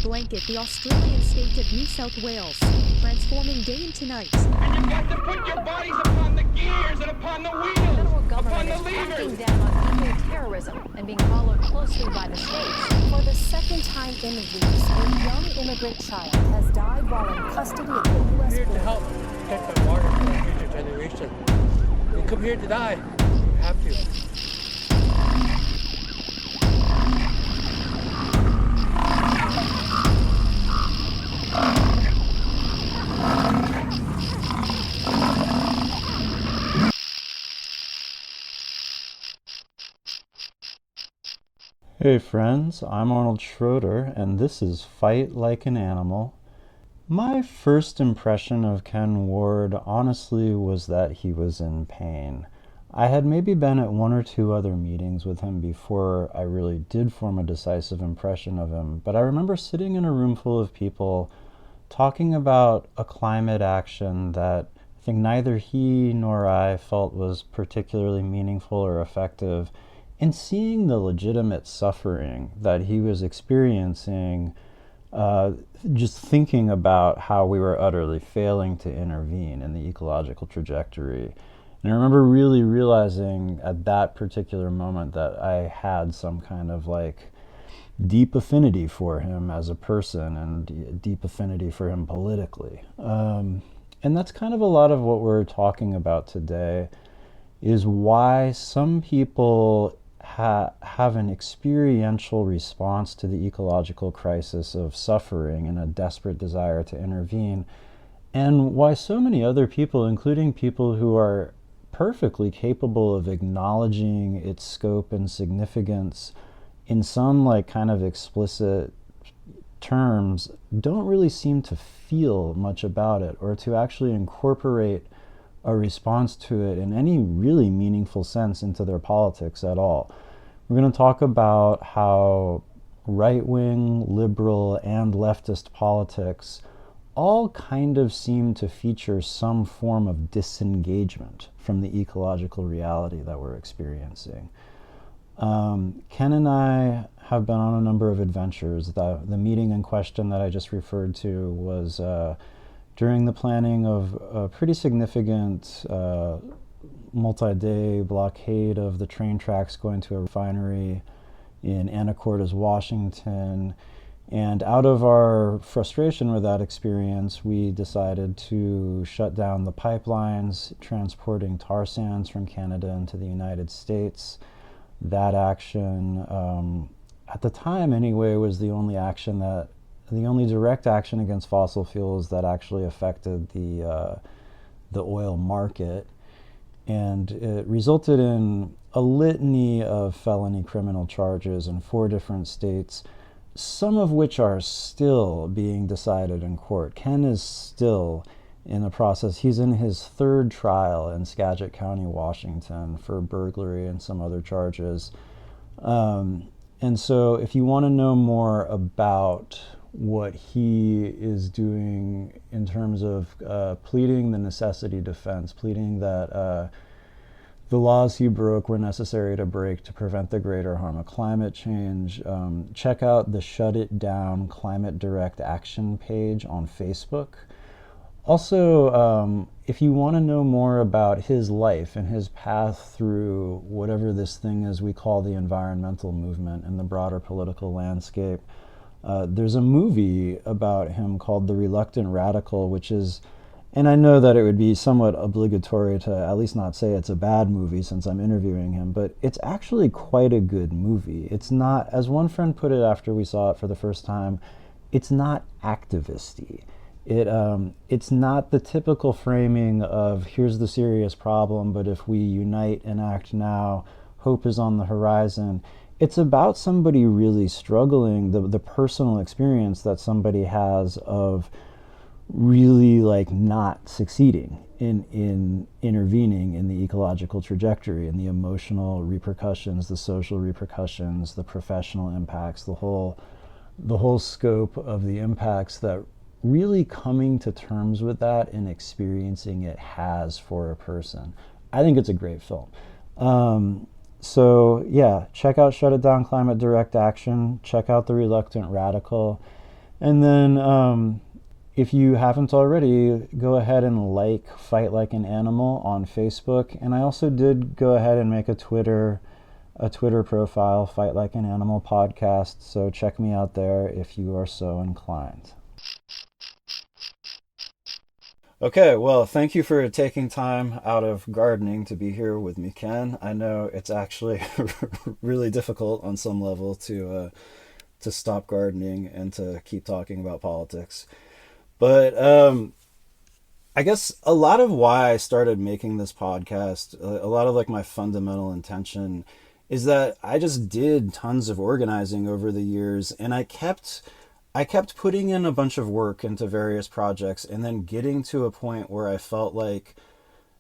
blanket the Australian state of New South Wales, transforming day into night. And you've got to put your bodies upon the gears and upon the wheels, The federal upon government the is levers. cracking down on eco-terrorism and being followed closely by the states. For the second time in weeks, a young immigrant child has died while in custody at the U.S. Here to border. help protect the water for the future generation. We come here to die. We have to. Hey friends, I'm Arnold Schroeder, and this is Fight Like an Animal. My first impression of Ken Ward, honestly, was that he was in pain. I had maybe been at one or two other meetings with him before I really did form a decisive impression of him, but I remember sitting in a room full of people talking about a climate action that I think neither he nor I felt was particularly meaningful or effective, and seeing the legitimate suffering that he was experiencing, just thinking about how we were utterly failing to intervene in the ecological trajectory. And I remember really realizing at that particular moment that I had some kind of like deep affinity for him as a person and deep affinity for him politically. And that's kind of a lot of what we're talking about today, is why some people have an experiential response to the ecological crisis of suffering and a desperate desire to intervene, and why so many other people, including people who are perfectly capable of acknowledging its scope and significance in some like kind of explicit terms, don't really seem to feel much about it or to actually incorporate a response to it in any really meaningful sense into their politics at all. We're going to talk about how right-wing, liberal, and leftist politics all kind of seem to feature some form of disengagement from the ecological reality that we're experiencing. Ken and I have been on a number of adventures. The meeting in question that I just referred to was during the planning of a pretty significant multi-day blockade of the train tracks going to a refinery in Anacortes, Washington. And out of our frustration with that experience, we decided to shut down the pipelines transporting tar sands from Canada into the United States. That action, at the time anyway, was the only direct action against fossil fuels that actually affected the oil market, and it resulted in a litany of felony criminal charges in 4 different states, some of which are still being decided in court. Ken is still in the process. He's in his 3rd trial in Skagit County, Washington, for burglary and some other charges. And so if you want to know more about what he is doing in terms of pleading the necessity defense, pleading that the laws he broke were necessary to break to prevent the greater harm of climate change, check out the Shut It Down Climate Direct Action page on Facebook. Also, if you want to know more about his life and his path through whatever this thing is we call the environmental movement and the broader political landscape, there's a movie about him called The Reluctant Radical, which is, and I know that it would be somewhat obligatory to at least not say it's a bad movie since I'm interviewing him, but it's actually quite a good movie. It's not, as one friend put it after we saw it for the first time, it's not activist-y. It's not the typical framing of here's the serious problem, but if we unite and act now, hope is on the horizon. It's about somebody really struggling, the personal experience that somebody has of really like not succeeding in intervening in the ecological trajectory and the emotional repercussions, the social repercussions, the professional impacts, the whole scope of the impacts that really coming to terms with that and experiencing it has for a person. I think it's a great film. So yeah, check out Shut It Down Climate Direct Action, check out The Reluctant Radical, And then if you haven't already, go ahead and like Fight Like an Animal on Facebook. And I also did go ahead and make a Twitter profile, Fight Like an Animal Podcast. So check me out there if you are so inclined. Okay, well, thank you for taking time out of gardening to be here with me, Ken. I know it's actually really difficult on some level to stop gardening and to keep talking about politics. But I guess a lot of why I started making this podcast, a lot of like my fundamental intention is that I just did tons of organizing over the years, and I kept putting in a bunch of work into various projects, and then getting to a point where I felt like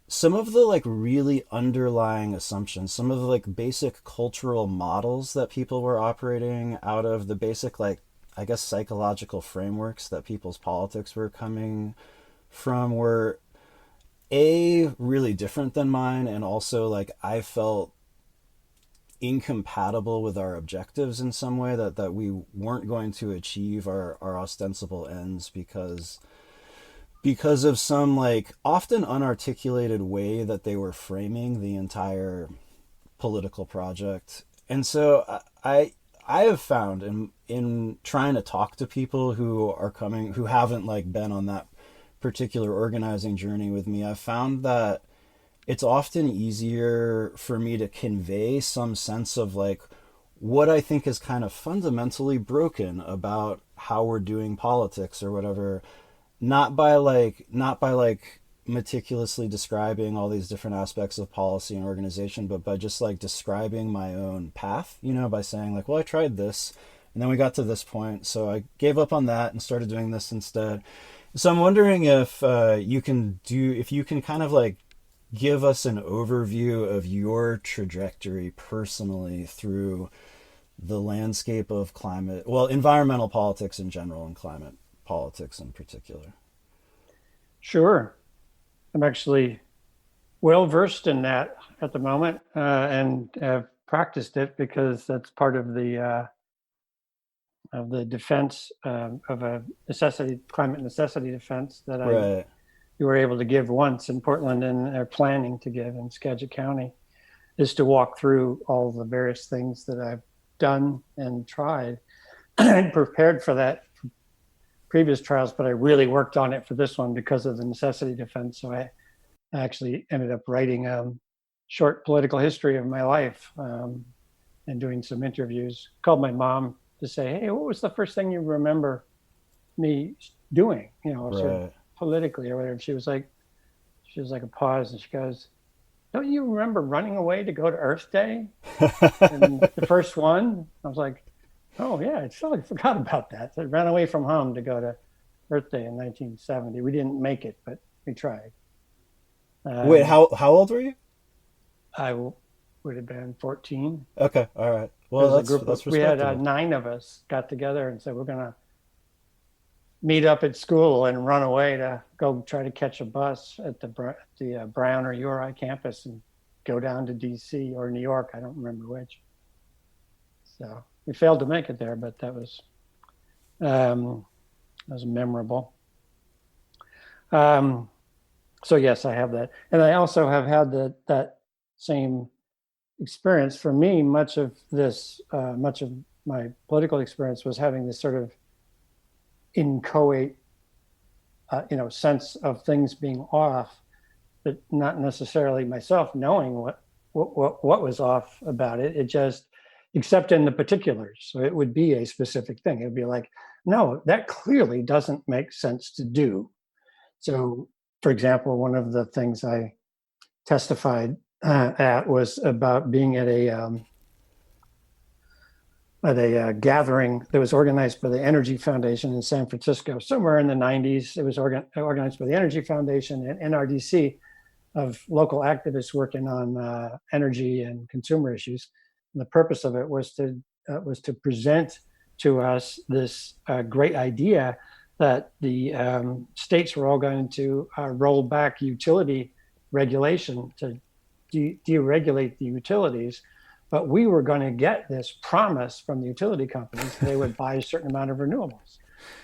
some of the like really underlying assumptions, some of the like basic cultural models that people were operating out of, the basic like, I guess, psychological frameworks that people's politics were coming from, were really different than mine, and also like I felt incompatible with our objectives in some way, that we weren't going to achieve our ostensible ends because of some like often unarticulated way that they were framing the entire political project. And so I have found in trying to talk to people who haven't like been on that particular organizing journey with me, I've found that it's often easier for me to convey some sense of like what I think is kind of fundamentally broken about how we're doing politics or whatever, not by like meticulously describing all these different aspects of policy and organization, but by just like describing my own path, by saying like, well, I tried this and then we got to this point, so I gave up on that and started doing this instead. So I'm wondering if you can kind of like give us an overview of your trajectory personally through the landscape of environmental politics in general and climate politics in particular. Sure. I'm actually well versed in that at the moment, and have practiced it because that's part of the defense of a climate necessity defense that Right. you were able to give once in Portland and are planning to give in Skagit County, is to walk through all the various things that I've done and tried and prepared for that previous trials, but I really worked on it for this one because of the necessity defense. So I actually ended up writing a short political history of my life, and doing some interviews. Called my mom to say, hey, what was the first thing you remember me doing, sort of politically or whatever. She was like a pause, and she goes, don't you remember running away to go to Earth Day? And the first one, I was like, oh yeah, I totally forgot about that. So I ran away from home to go to Earth Day in 1970. We didn't make it, but we tried. Wait, how old were you? I would have been 14. Okay, all right. Well, that's we had 9 of us got together and said we're gonna meet up at school and run away to go try to catch a bus at the Brown or URI campus and go down to DC or New York. I don't remember which. So we failed to make it there, but that was memorable. So yes, I have that. And I also have had that same experience. For me, much of my political experience was having this sort of inchoate, sense of things being off, but not necessarily myself knowing what was off about it. It just, except in the particulars. So it would be a specific thing. It would be like, no, that clearly doesn't make sense to do. So, for example, one of the things I testified at was about being at a gathering that was organized by the Energy Foundation in San Francisco, somewhere in the 90s. It was organized by the Energy Foundation and NRDC, of local activists working on energy and consumer issues. And the purpose of it was to present to us this great idea that the states were all going to roll back utility regulation to deregulate the utilities but we were going to get this promise from the utility companies they would buy a certain amount of renewables.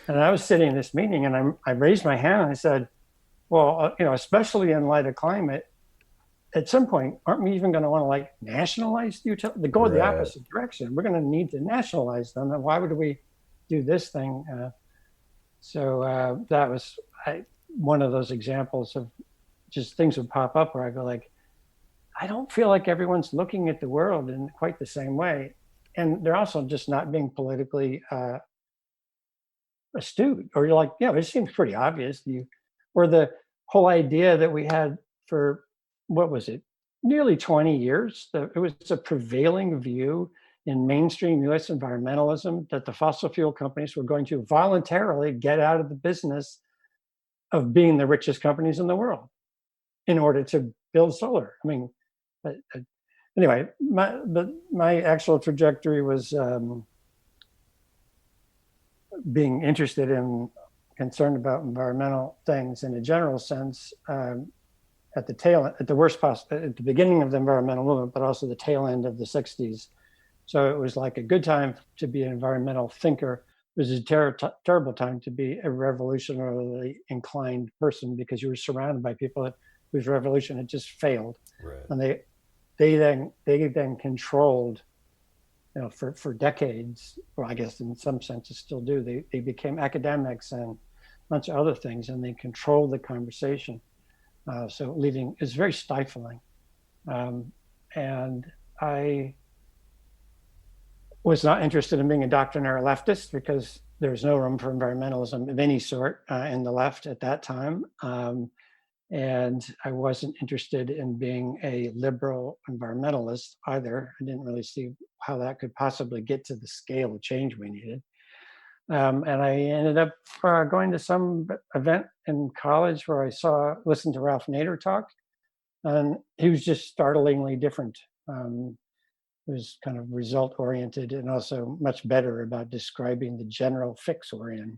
And I was sitting in this meeting, and I raised my hand and I said, well, especially in light of climate, at some point, aren't we even going to want to like nationalize the utility? To go the opposite direction. We're going to need to nationalize them. And why would we do this thing? So that was one of those examples of just things would pop up where I go like, I don't feel like everyone's looking at the world in quite the same way. And they're also just not being politically astute. Or you're like, it seems pretty obvious. Or the whole idea that we had for, what was it, nearly 20 years, it was a prevailing view in mainstream US environmentalism that the fossil fuel companies were going to voluntarily get out of the business of being the richest companies in the world in order to build solar. I mean, anyway, my actual trajectory was being interested in, concerned about environmental things in a general sense at the beginning of the environmental movement, but also the tail end of the 60s. So it was like a good time to be an environmental thinker. It was a terrible time to be a revolutionarily inclined person because you were surrounded by people whose revolution had just failed. Right. And they then controlled, for decades, well, I guess in some senses still do, they became academics and a bunch of other things, and they controlled the conversation. So it's very stifling. And I was not interested in being a doctrinaire leftist because there's no room for environmentalism of any sort in the left at that time. And I wasn't interested in being a liberal environmentalist either. I didn't really see how that could possibly get to the scale of change we needed. And I ended up going to some event in college where I listened to Ralph Nader talk, and he was just startlingly different. It was kind of result oriented and also much better about describing the general fix we're in.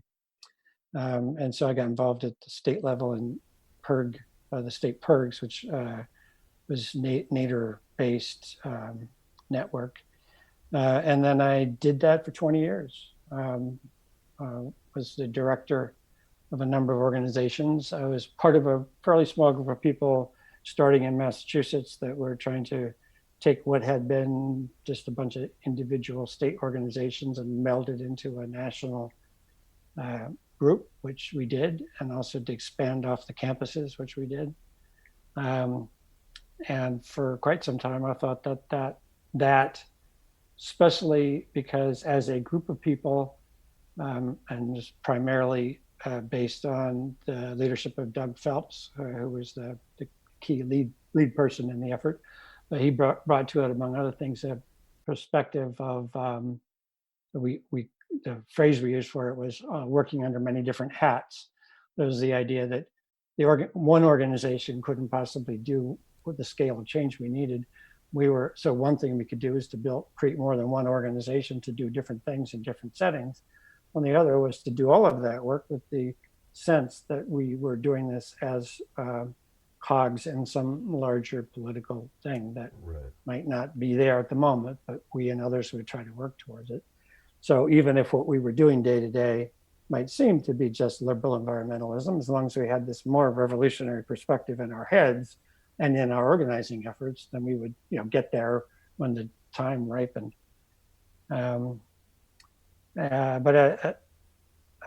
And so I got involved at the state level in the state PERGs, which was Nader-based network. And then I did that for 20 years. Was the director of a number of organizations. I was part of a fairly small group of people starting in Massachusetts that were trying to take what had been just a bunch of individual state organizations and meld it into a national group, which we did, and also to expand off the campuses, which we did. And for quite some time, I thought that especially because as a group of people, and just primarily based on the leadership of Doug Phelps, who was the key lead person in the effort. But he brought to it, among other things, a perspective of the phrase we used for it was working under many different hats. There was the idea that one organization couldn't possibly do with the scale of change we needed. So one thing we could do is to create more than one organization to do different things in different settings. And the other was to do all of that work with the sense that we were doing this as cogs in some larger political thing that might not be there at the moment, but we and others would try to work towards it. So even if what we were doing day to day might seem to be just liberal environmentalism, as long as we had this more revolutionary perspective in our heads and in our organizing efforts, then we would get there when the time ripened. But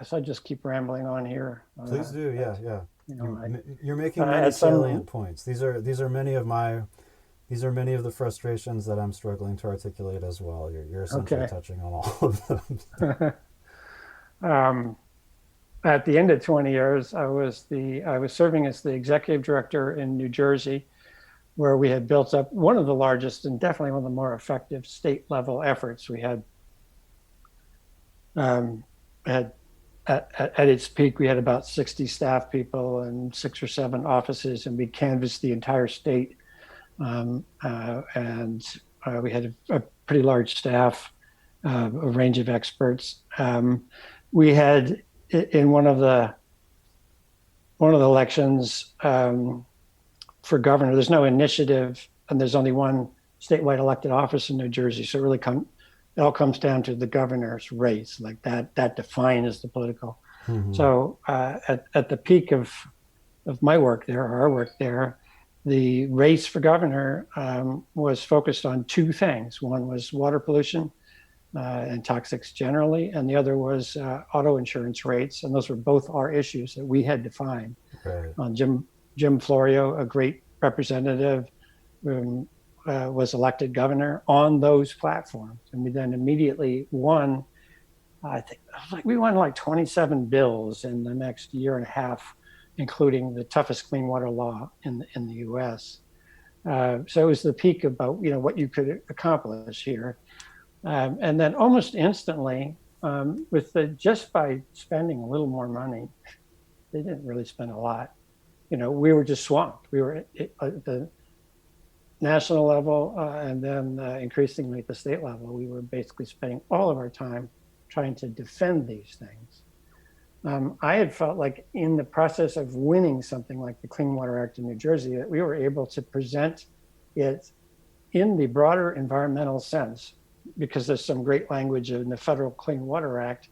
so I just keep rambling on here. Please do, yeah. You're making many salient points. These are many of the frustrations that I'm struggling to articulate as well. You're essentially touching on all of them. At the end of 20 years, I was serving as the executive director in New Jersey, where we had built up one of the largest and definitely one of the more effective state level efforts. We had at its peak, we had about 60 staff people and 6 or 7 offices, and we canvassed the entire state. And we had a pretty large staff, a range of experts. We had in one of the elections for governor, there's no initiative and there's only one statewide elected office in New Jersey. So it all comes down to the governor's race, like that defines the political. So at the peak of my work there, our work there, the race for governor was focused on two things. One was water pollution and toxics generally, and the other was auto insurance rates. And those were both our issues that we had defined. Right. Jim Florio, a great representative, was elected governor on those platforms. And we then immediately won, I think, we won like 27 bills in the next year and a half, including the toughest clean water law in the U.S. So it was the peak about what you could accomplish here, and then almost instantly, just by spending a little more money, they didn't really spend a lot. We were just swamped. We were at the national level, and then increasingly at the state level. We were basically spending all of our time trying to defend these things. I had felt like in the process of winning something like the Clean Water Act in New Jersey, that we were able to present it in the broader environmental sense, because there's some great language in the Federal Clean Water Act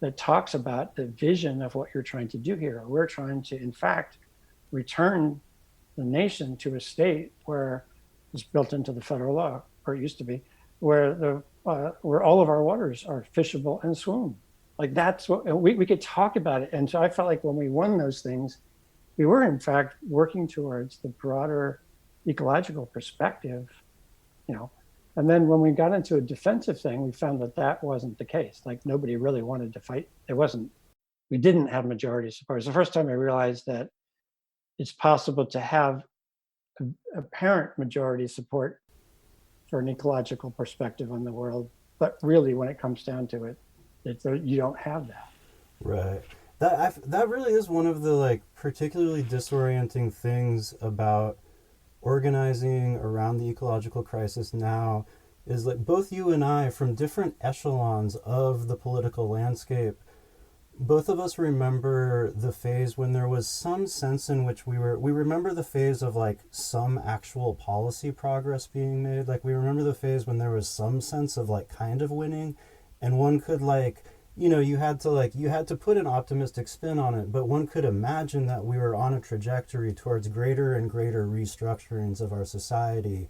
that talks about the vision of what you're trying to do here. We're trying to, in fact, return the nation to a state where it's built into the federal law, or it used to be, where all of our waters are fishable and swim. Like that's what we could talk about it. And so I felt like when we won those things, we were in fact working towards the broader ecological perspective, And then when we got into a defensive thing, we found that wasn't the case. Like nobody really wanted to fight. We didn't have majority support. It's the first time I realized that it's possible to have apparent majority support for an ecological perspective on the world, but really when it comes down to it, you don't have that. Right. That really is one of the particularly disorienting things about organizing around the ecological crisis now, is both you and I, from different echelons of the political landscape, both of us remember the phase when there was some sense in which we remember the phase of some actual policy progress being made. We remember the phase when there was some sense of kind of winning, and one could you had to put an optimistic spin on it, but one could imagine that we were on a trajectory towards greater and greater restructurings of our society.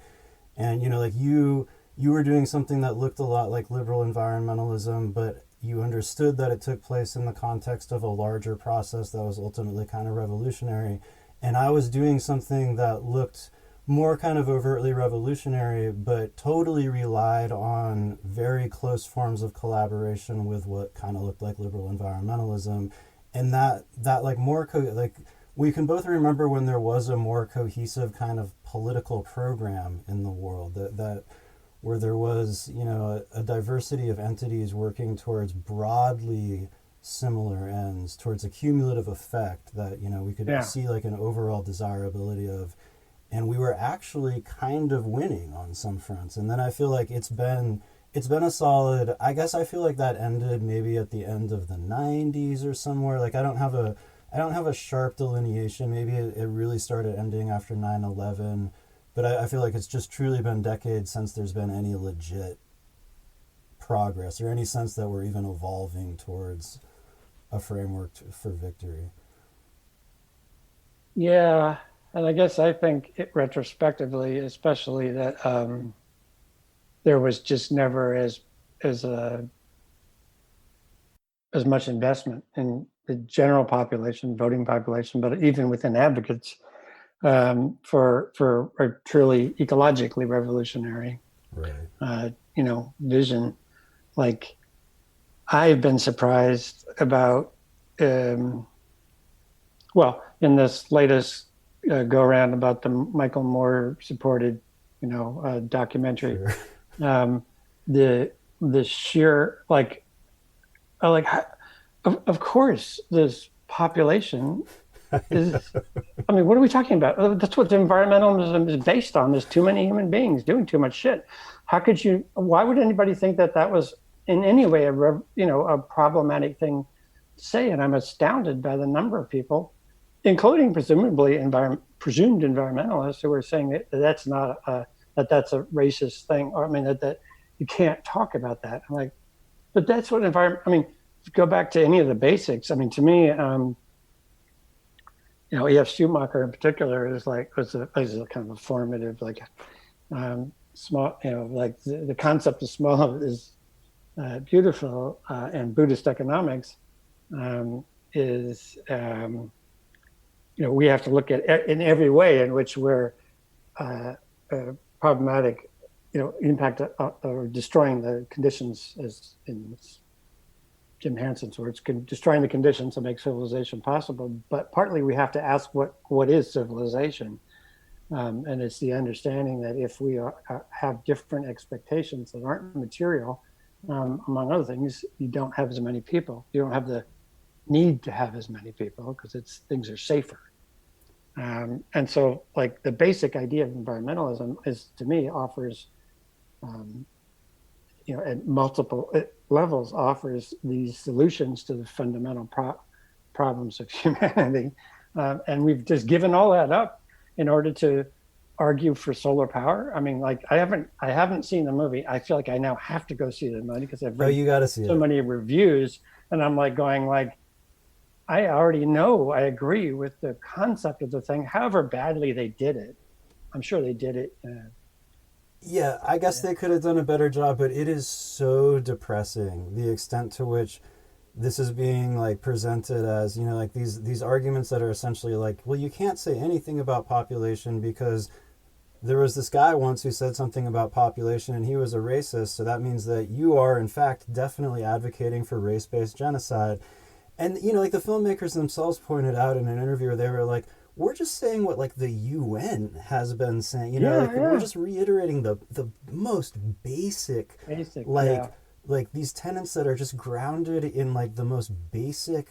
And you were doing something that looked a lot like liberal environmentalism, but you understood that it took place in the context of a larger process that was ultimately kind of revolutionary. And I was doing something that looked more kind of overtly revolutionary, but totally relied on very close forms of collaboration with what kind of looked like liberal environmentalism. And that more we can both remember when there was a more cohesive kind of political program in the world, that where there was, a diversity of entities working towards broadly similar ends, towards a cumulative effect that, we could see an overall desirability of. And we were actually kind of winning on some fronts. And then I feel like it's been a solid, I guess I feel like that ended maybe at the end of the 90s or somewhere. I don't have a sharp delineation. Maybe it really started ending after 9/11. But I feel like it's just truly been decades since there's been any legit progress or any sense that we're even evolving towards a framework for victory. Yeah, and I guess I think retrospectively, especially that there was just never as much investment in the general population, voting population, but even within advocates for a truly ecologically revolutionary, vision. I've been surprised about, in this latest go around about the Michael Moore supported, documentary, sure. The sheer of course this population is, what are we talking about? That's what environmentalism is based on. There's too many human beings doing too much shit. Why would anybody think that was in any way a problematic thing to say? And I'm astounded by the number of people, including presumably presumed environmentalists, who are saying that's not that's a racist thing, or I mean that you can't talk about that. I'm like, but that's what environment. I mean, go back to any of the basics. I mean, to me, E.F. Schumacher in particular is a kind of a formative, like small, like the concept of small is beautiful, and Buddhist economics is, we have to look at in every way in which we're problematic, impact or destroying the conditions, as in Jim Hanson's words, destroying the conditions to make civilization possible. But partly we have to ask what is civilization, and it's the understanding that if we have different expectations that aren't material, among other things, you don't have as many people. You don't have the need to have as many people because things are safer. And so, like, the basic idea of environmentalism is, to me, offers, at multiple levels, offers these solutions to the fundamental problems of humanity. And we've just given all that up in order to argue for solar power. I mean, like, I haven't seen the movie. I feel like I now have to go see the movie because I've read you gotta see so many reviews, and I'm like going like, I already know, I agree with the concept of the thing, however badly they did it. I'm sure they did it. Yeah, I guess they could have done a better job, but it is so depressing, the extent to which this is being like presented as, like these arguments that are essentially like, well, you can't say anything about population because there was this guy once who said something about population and he was a racist, so that means that you are, in fact, definitely advocating for race-based genocide. And, like the filmmakers themselves pointed out in an interview where they were like, we're just saying what like the UN has been saying, we're just reiterating the most basic like these tenets that are just grounded in like the most basic,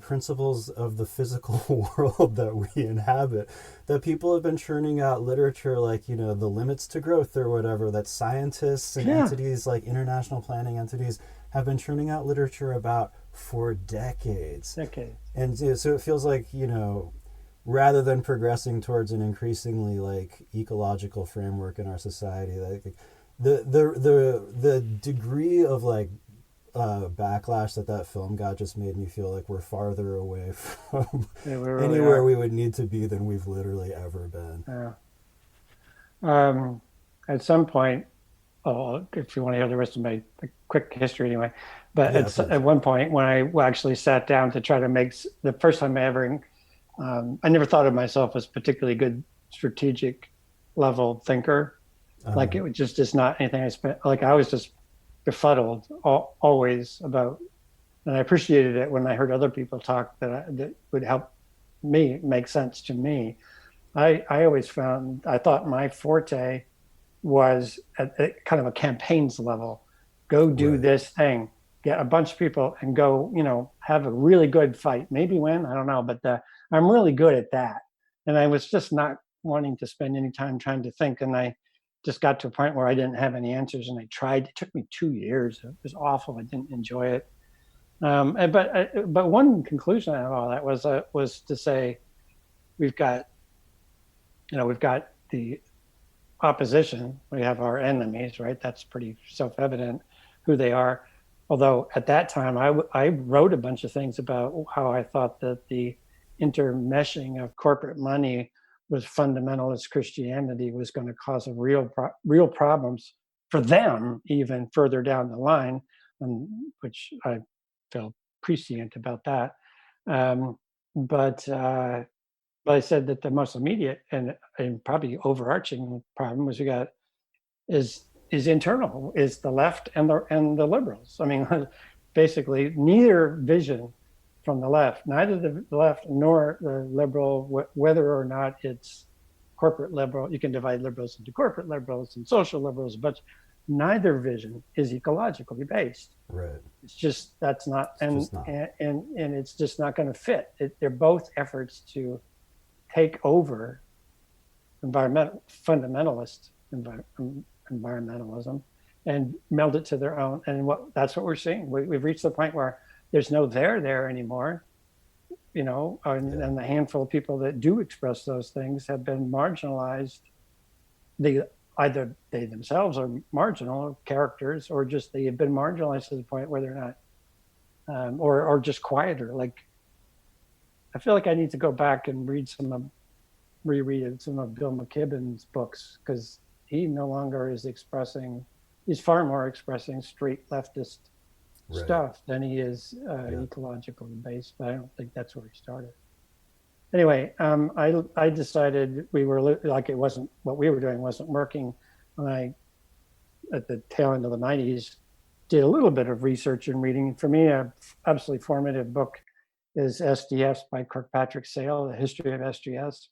principles of the physical world that we inhabit, that people have been churning out literature like, the limits to growth or whatever, that scientists and entities like international planning entities have been churning out literature about for decades. And so it feels like, rather than progressing towards an increasingly like ecological framework in our society, like the degree of like backlash that film got just made me feel like we're farther away from anywhere we would need to be than we've literally ever been. At some point, if you want to hear the rest of my quick history anyway, but at one point when I actually sat down to try to make the first time I ever, I never thought of myself as particularly good strategic level thinker. Like it was just not anything I spent, like I was just befuddled always about, and I appreciated it when I heard other people talk that would help me make sense to me. I always found, I thought my forte was at kind of a campaigns level. Go do this thing, get a bunch of people and go, have a really good fight. Maybe win, I don't know, but I'm really good at that. And I was just not wanting to spend any time trying to think. And I just got to a point where I didn't have any answers, and I tried. It took me 2 years. It was awful. I didn't enjoy it. But one conclusion out of all that was to say, we've got the opposition, we have our enemies, right? That's pretty self-evident who they are. Although at that time, I wrote a bunch of things about how I thought that the intermeshing of corporate money with fundamentalist Christianity was going to cause a real problems for them even further down the line, which I felt prescient about that. But I said that the most immediate and probably overarching problem is internal, is the left and the liberals. I mean, basically, neither vision from the left, neither the left nor the liberal, whether or not it's corporate liberal, you can divide liberals into corporate liberals and social liberals, but neither vision is ecologically based. Right. It's just, that's not, and it's just not going to fit. They're both efforts to take over fundamentalist environmentalism and meld it to their own. And that's what we're seeing. We've reached the point where there's no there anymore, and the handful of people that do express those things have been marginalized either they themselves are marginal characters, or just they have been marginalized to the point where they're not, or just quieter. Like, I feel like I need to go back and reread some of Bill McKibben's books, because he no longer is expressing, he's far more expressing straight leftist stuff than he is ecological based, but I don't think that's where he started. Anyway, I decided we were like, it wasn't, what we were doing wasn't working. When I, at the tail end of the 90s, did a little bit of research and reading. For me, a absolutely formative book is SDS by Kirkpatrick Sale, The History of SGS,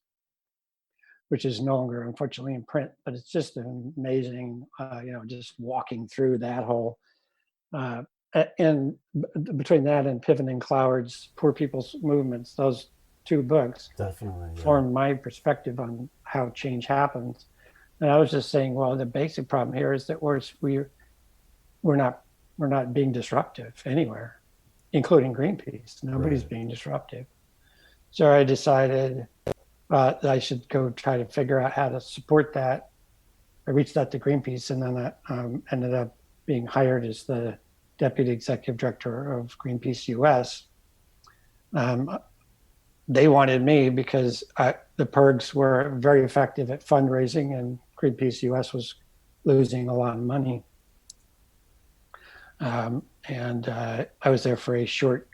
which is no longer, unfortunately, in print, but it's just an amazing, just walking through that whole, and between that and Piven and Cloward's Poor People's Movements, those two books definitely formed my perspective on how change happens. And I was just saying, well, the basic problem here is that we're not being disruptive anywhere, including Greenpeace. Nobody's being disruptive. So I decided that I should go try to figure out how to support that. I reached out to Greenpeace, and then I ended up being hired as the deputy executive director of Greenpeace US. They wanted me because the PIRGs were very effective at fundraising, and Greenpeace US was losing a lot of money. And I was there for a short,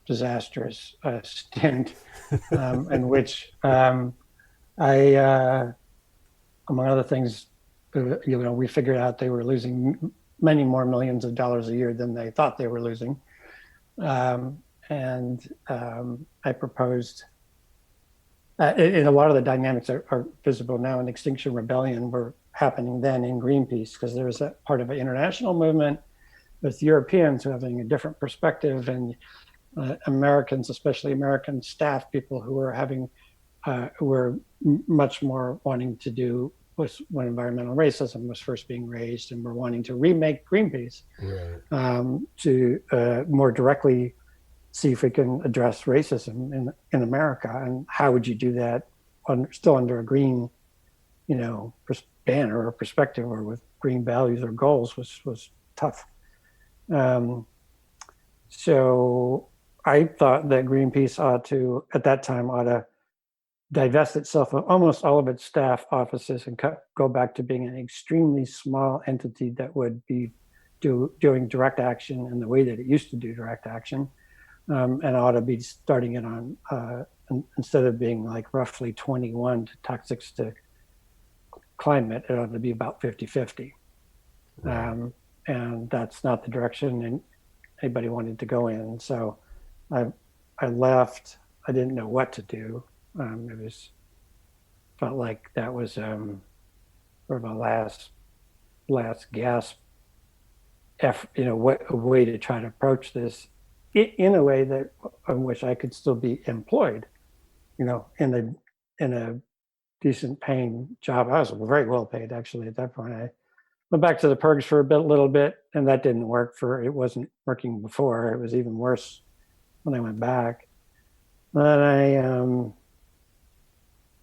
disastrous stint, in which I, among other things, we figured out they were losing many more millions of dollars a year than they thought they were losing. And I proposed, and a lot of the dynamics are visible now in Extinction Rebellion were happening then in Greenpeace, because there was a part of an international movement with Europeans having a different perspective, and Americans, especially American staff people who were much more wanting to do was when environmental racism was first being raised, and were wanting to remake Greenpeace to more directly see if we can address racism in America. And how would you do that still under a green, banner or perspective, or with green values or goals was tough. So I thought that Greenpeace ought to divest itself of almost all of its staff offices and go back to being an extremely small entity that would be doing direct action in the way that it used to do direct action. And ought to be starting it on, instead of being like roughly 21 to toxics to climate, it ought to be about 50-50. And that's not the direction anybody wanted to go in. So I left. I didn't know what to do. Felt like that was sort of a last gasp, a way to try to approach this in a way that in which I could still be employed, in a decent paying job. I was very well paid actually at that point. I went back to the PIRGs for a little bit, and that didn't work. It wasn't working before. It was even worse when I went back. Then I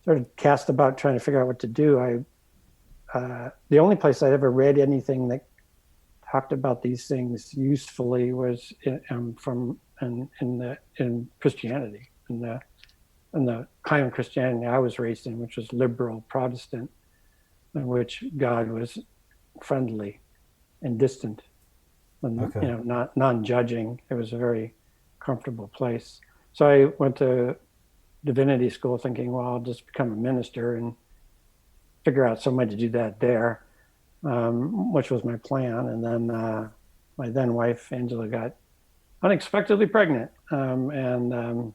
started cast about trying to figure out what to do. The only place I'd ever read anything that talked about these things usefully was in Christianity, in the kind of Christianity I was raised in, which was liberal Protestant, in which God was friendly and distant, and not non-judging. It was a very comfortable place. So I went to divinity school thinking, well, I'll just become a minister and figure out some way to do that there. Which was my plan. And then my then wife, Angela, got unexpectedly pregnant. And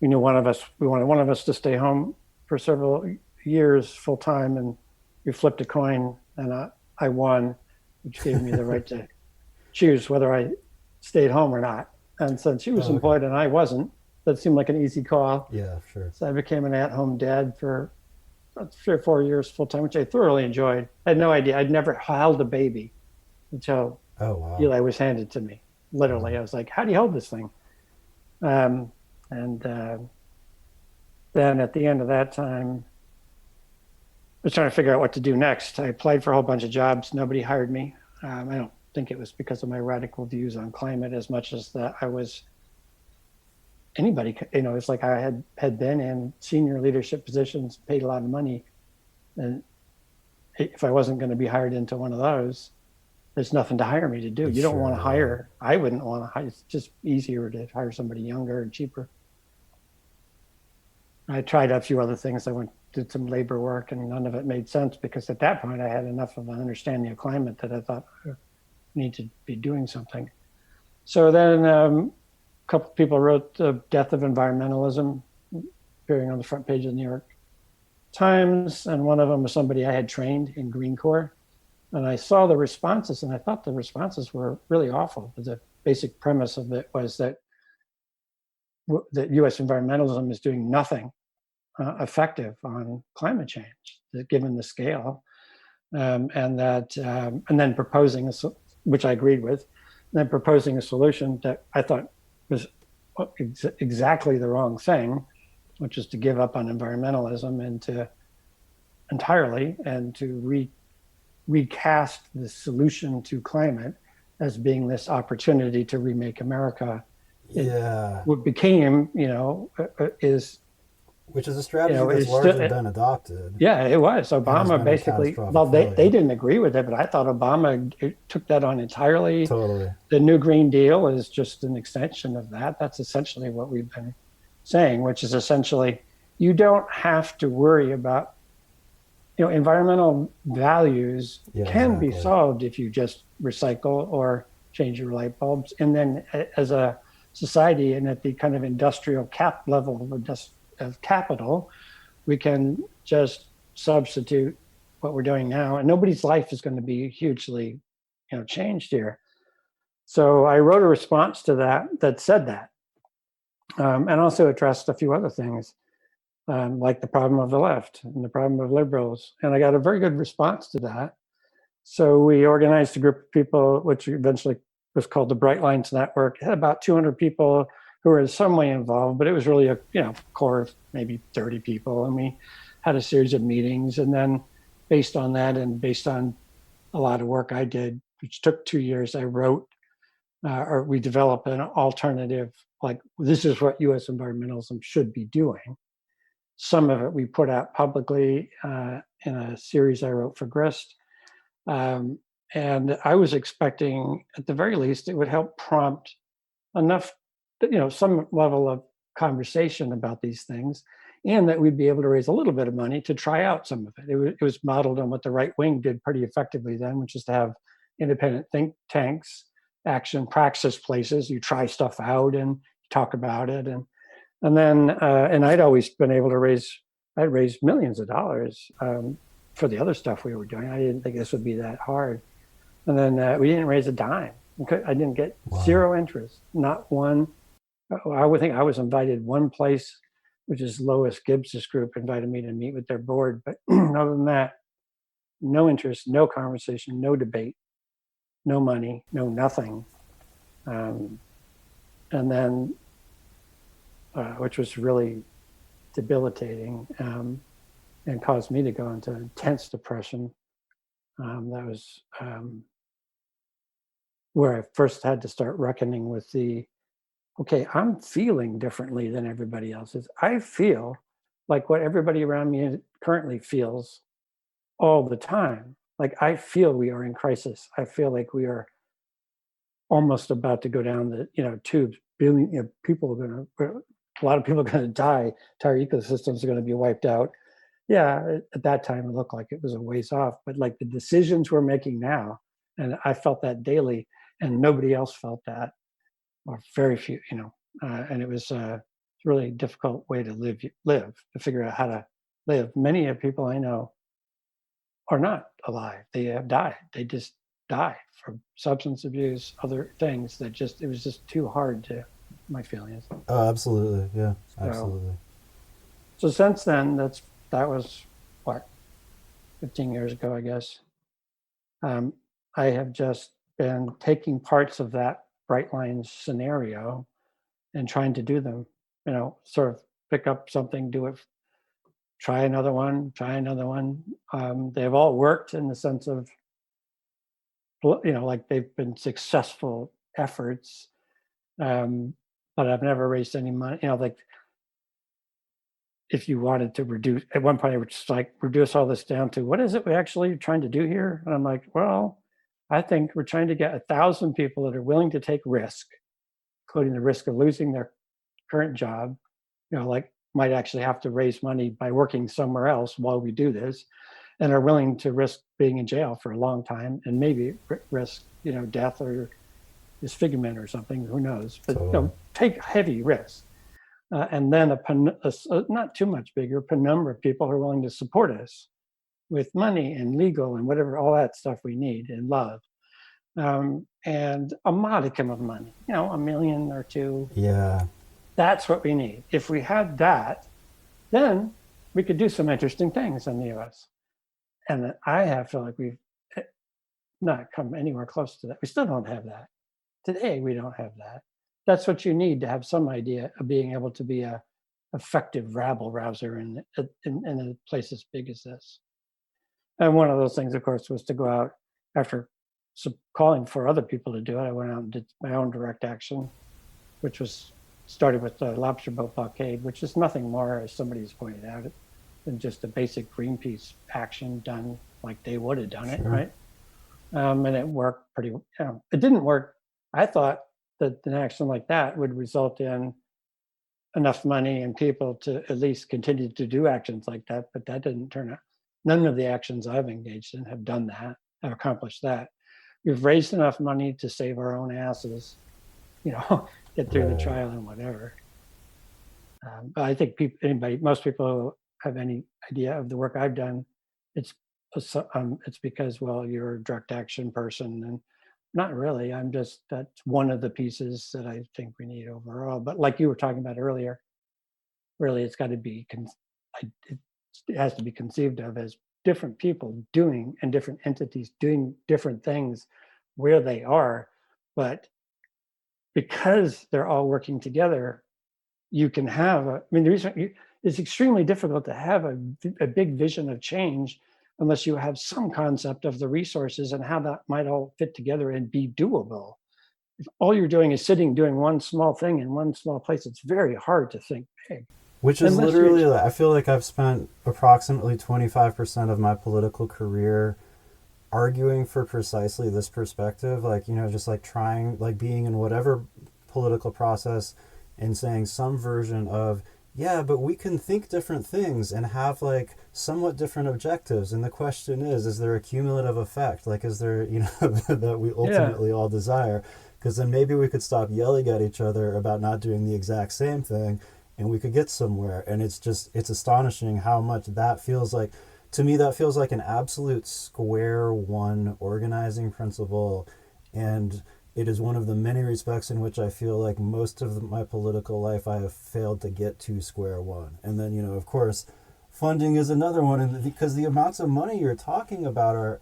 we knew we wanted one of us to stay home for several years full time. And we flipped a coin, and I won, which gave me the right to choose whether I stayed home or not. And since she was employed and I wasn't, that seemed like an easy call. Yeah, sure. So I became an at-home dad for 3 or 4 years full time, which I thoroughly enjoyed. I had no idea. I'd never held a baby until Eli was handed to me. Literally, I was like, "How do you hold this thing?" And then at the end of that time, I was trying to figure out what to do next. I applied for a whole bunch of jobs. Nobody hired me. I don't think it was because of my radical views on climate as much as that I was anybody, it's like I had been in senior leadership positions, paid a lot of money. And if I wasn't going to be hired into one of those, there's nothing to hire me to do. You don't want to hire. I wouldn't want to hire. It's just easier to hire somebody younger and cheaper. I tried a few other things. Did some labor work, and none of it made sense because at that point I had enough of an understanding of climate that I thought I need to be doing something. So then a couple of people wrote The Death of Environmentalism, appearing on the front page of the New York Times, and one of them was somebody I had trained in Green Corps. And I saw the responses, and I thought the responses were really awful. The basic premise of it was that U.S. environmentalism is doing nothing effective on climate change, given the scale, and then proposing which I agreed with, and then proposing a solution that I thought was exactly the wrong thing, which is to give up on environmentalism entirely and to recast the solution to climate as being this opportunity to remake America. What became, which is a strategy that's largely been adopted. Yeah, it was. Obama basically, they didn't agree with it, but I thought Obama took that on entirely. Totally. The New Green Deal is just an extension of that. That's essentially what we've been saying, which is essentially, you don't have to worry about, environmental values can be solved if you just recycle or change your light bulbs. And then as a society and at the kind of industrial cap level of capital, we can just substitute what we're doing now, and nobody's life is going to be hugely, changed here. So I wrote a response to that said that, and also addressed a few other things, like the problem of the left and the problem of liberals, and I got a very good response to that. So we organized a group of people, which eventually was called the Bright Lines Network. It had about 200 people who were in some way involved, but it was really a core of maybe 30 people. And we had a series of meetings. And then based on that and based on a lot of work I did, which took 2 years, I wrote, or we developed an alternative, like this is what US environmentalism should be doing. Some of it we put out publicly in a series I wrote for Grist. And I was expecting, at the very least, it would help prompt enough, some level of conversation about these things, and that we'd be able to raise a little bit of money to try out some of it. It was modeled on what the right wing did pretty effectively then, which is to have independent think tanks, action praxis places. You try stuff out and talk about it, and then I'd always been able to I'd raised millions of dollars for the other stuff we were doing. I didn't think this would be that hard, and then we didn't raise a dime. I didn't get zero interest, not one. I would think I was invited one place, which is Lois Gibbs's group invited me to meet with their board. But other than that, no interest, no conversation, no debate, no money, no nothing. And then, which was really debilitating and caused me to go into intense depression. That was where I first had to start reckoning with okay, I'm feeling differently than everybody else is. I feel like what everybody around me currently feels all the time. Like I feel we are in crisis. I feel like we are almost about to go down the tubes. People are a lot of people are going to die. Entire ecosystems are going to be wiped out. Yeah, at that time it looked like it was a ways off, but like the decisions we're making now, and I felt that daily, and nobody else felt that, or very few, and it was a really difficult way to live, to figure out how to live. Many of people I know are not alive. They have died. They just die from substance abuse, other things that it was just too hard to, my feelings. Oh, absolutely. Yeah, absolutely. So since then, that was what, 15 years ago, I guess. I have just been taking parts of that Bright Lines scenario and trying to do them, sort of pick up something, do it, try another one. They've all worked in the sense of, like they've been successful efforts, but I've never raised any money. Like if you wanted to reduce, at one point I would just like reduce all this down to what is it we're actually trying to do here? And I'm like, well, I think we're trying to get 1,000 people that are willing to take risk, including the risk of losing their current job, like might actually have to raise money by working somewhere else while we do this, and are willing to risk being in jail for a long time and maybe risk, death or disfigurement or something, who knows, but take heavy risks. And then a not too much bigger number of people who are willing to support us with money and legal and whatever, all that stuff we need, and love. And a modicum of money, $1 million or $2 million. Yeah. That's what we need. If we had that, then we could do some interesting things in the US. And I feel like we've not come anywhere close to that. We still don't have that. Today, we don't have that. That's what you need to have some idea of being able to be a effective rabble rouser in a place as big as this. And one of those things, of course, was to go out after calling for other people to do it. I went out and did my own direct action, which was started with the lobster boat blockade, which is nothing more, as somebody's pointed out, than just a basic Greenpeace action done like they would have done it, right? And it worked pretty. It didn't work. I thought that an action like that would result in enough money and people to at least continue to do actions like that, but that didn't turn out. None of the actions I've engaged in have done that, have accomplished that. We've raised enough money to save our own asses, get through the trial and whatever. But I think most people who have any idea of the work I've done, it's because, well, you're a direct action person, and not really. That's one of the pieces that I think we need overall. But like you were talking about earlier, really, it's got to be, it has to be conceived of as different people doing, and different entities doing different things where they are. But because they're all working together, you can have the reason it's extremely difficult to have a big vision of change unless you have some concept of the resources and how that might all fit together and be doable. If all you're doing is doing one small thing in one small place, it's very hard to think big. Which is literally, I feel like I've spent approximately 25% of my political career arguing for precisely this perspective, just like trying, like being in whatever political process and saying some version of, yeah, but we can think different things and have like somewhat different objectives. And the question is there a cumulative effect? Like, is there, that we ultimately all desire? Because then maybe we could stop yelling at each other about not doing the exact same thing and we could get somewhere. And it's astonishing how much that feels like. To me, that feels like an absolute square one organizing principle, and it is one of the many respects in which I feel like most of my political life I have failed to get to square one. And then, of course, funding is another one, and because the amounts of money you're talking about are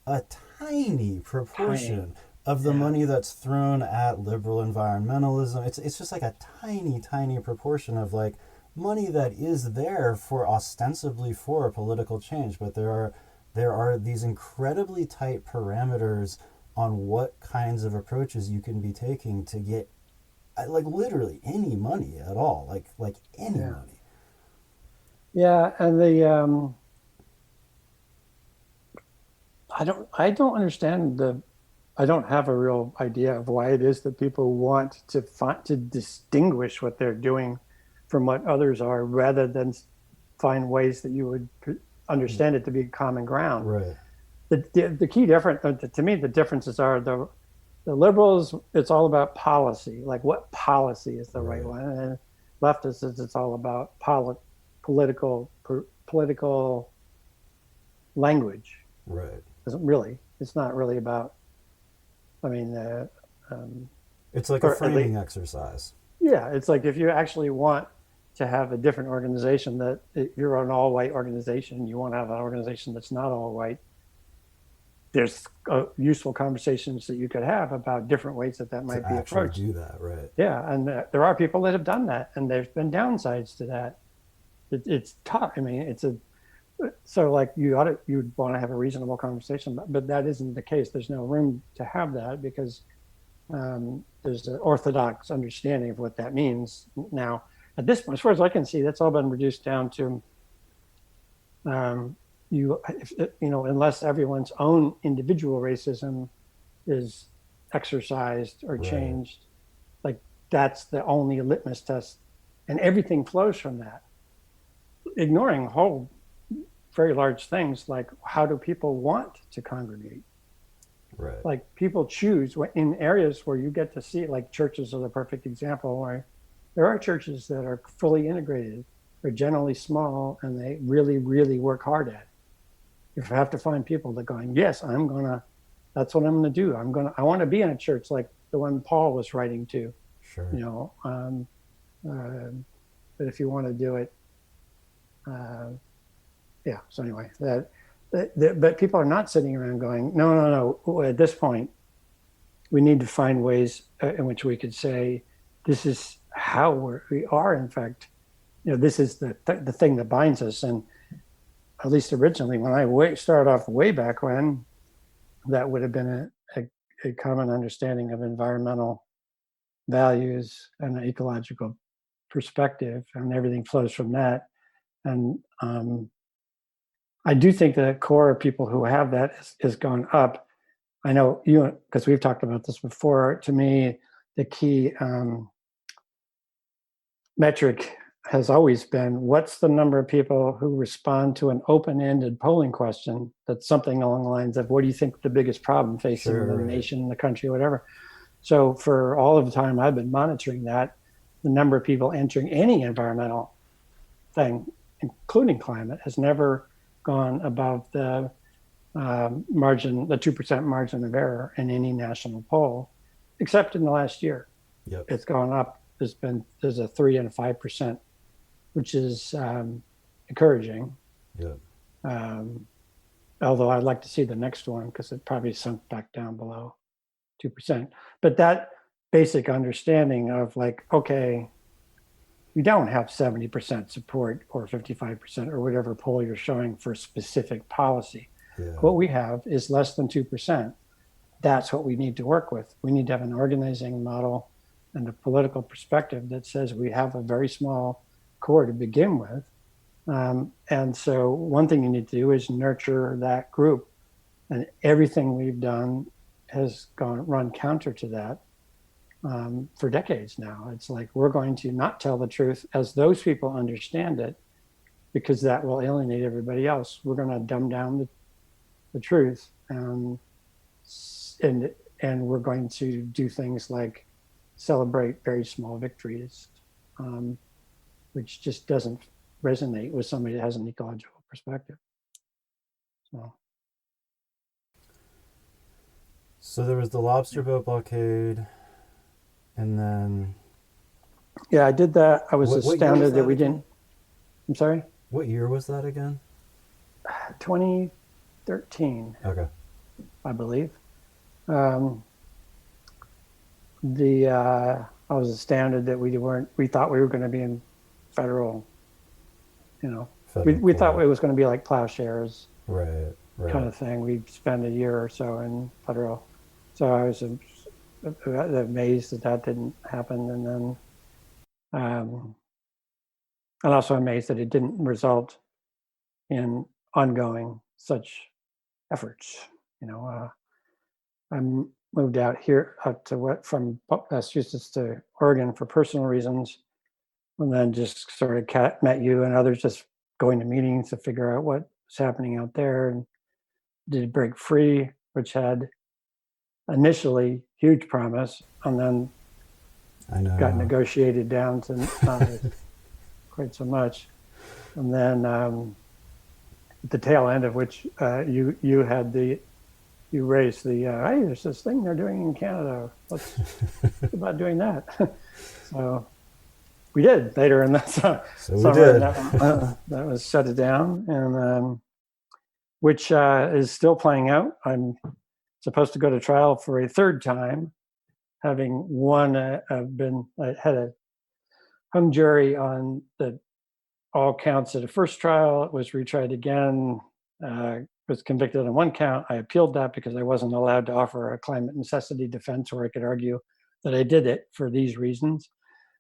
a tiny proportion of the money that's thrown at liberal environmentalism. It's just like a tiny proportion of like money that is there for ostensibly for political change, but there are these incredibly tight parameters on what kinds of approaches you can be taking to get like literally any money at all, like any money. Yeah, and the I don't understand I don't have a real idea of why it is that people want to distinguish what they're doing from what others are, rather than find ways that you would understand it to be common ground. Right. The key difference, to me, the differences are the liberals, it's all about policy, like what policy is the right one, and leftists, it's all about political language. Right. It's not really about, it's like a framing exercise. Yeah, it's like if you actually want to have a different organization, that you're an all-white organization, you want to have an organization that's not all white, there's useful conversations that you could have about different ways that might be approached. Do that, right? Yeah, and there are people that have done that, and there's been downsides to that. It's tough. I mean, so like you'd want to have a reasonable conversation, but that isn't the case. There's no room to have that because there's an orthodox understanding of what that means now. At this point, as far as I can see, that's all been reduced down to unless everyone's own individual racism is exercised or changed, like that's the only litmus test, and everything flows from that. Ignoring whole very large things like how do people want to congregate? Right. Like people choose in areas where you get to see, like churches are the perfect example, where there are churches that are fully integrated. They're generally small and they really, really work hard at it. You have to find people that going, yes, that's what I'm going to do. I want to be in a church like the one Paul was writing to. Sure. But if you want to do it, yeah. So anyway, but people are not sitting around going, no. At this point, we need to find ways in which we could say, this is how we are. In fact, this is the thing that binds us. And at least originally, when I started off way back when, that would have been a common understanding of environmental values and an ecological perspective, and everything flows from that. And I do think the core of people who have that has gone up. I know because we've talked about this before. To me, the key metric has always been, what's the number of people who respond to an open-ended polling question that's something along the lines of, what do you think the biggest problem facing the nation, the country, whatever. So for all of the time I've been monitoring that, the number of people entering any environmental thing, including climate, has never gone above the margin, the 2% margin of error in any national poll, except in the last year. Yep. It's gone up. There's a 3 and 5%, which is encouraging. Yep. Although I'd like to see the next one because it probably sunk back down below 2%. But that basic understanding of like, okay, we don't have 70% support or 55% or whatever poll you're showing for a specific policy. Yeah. What we have is less than 2%. That's what we need to work with. We need to have an organizing model and a political perspective that says we have a very small core to begin with. And so one thing you need to do is nurture that group. And everything we've done has run counter to that for decades now. It's like, we're going to not tell the truth as those people understand it, because that will alienate everybody else. We're going to dumb down the truth, and we're going to do things like celebrate very small victories, which just doesn't resonate with somebody that has an ecological perspective. So there was the lobster boat blockade, and then... Yeah, I did that. I was astounded that we didn't... I'm sorry? What year was that again? 2013. Okay. I believe. I was astounded that we thought we were going to be in federal, we thought it was going to be like plowshares, right. kind of thing. We'd spend a year or so in federal. So I was amazed that didn't happen. And then, and also amazed that it didn't result in ongoing such efforts. I moved out from Massachusetts to Oregon for personal reasons, and then just sort of met you and others, just going to meetings to figure out what's happening out there, and did Break Free, which had initially huge promise, and then got negotiated down to not quite so much. And then at the tail end of which you raised the, hey, there's this thing they're doing in Canada. Let's think about doing that. So we did later in the summer. So we did. That was shut it down. And which is still playing out. I'm supposed to go to trial for a third time, having won. I had a hung jury on all counts at a first trial. It was retried again. Was convicted on one count. I appealed that because I wasn't allowed to offer a climate necessity defense where I could argue that I did it for these reasons,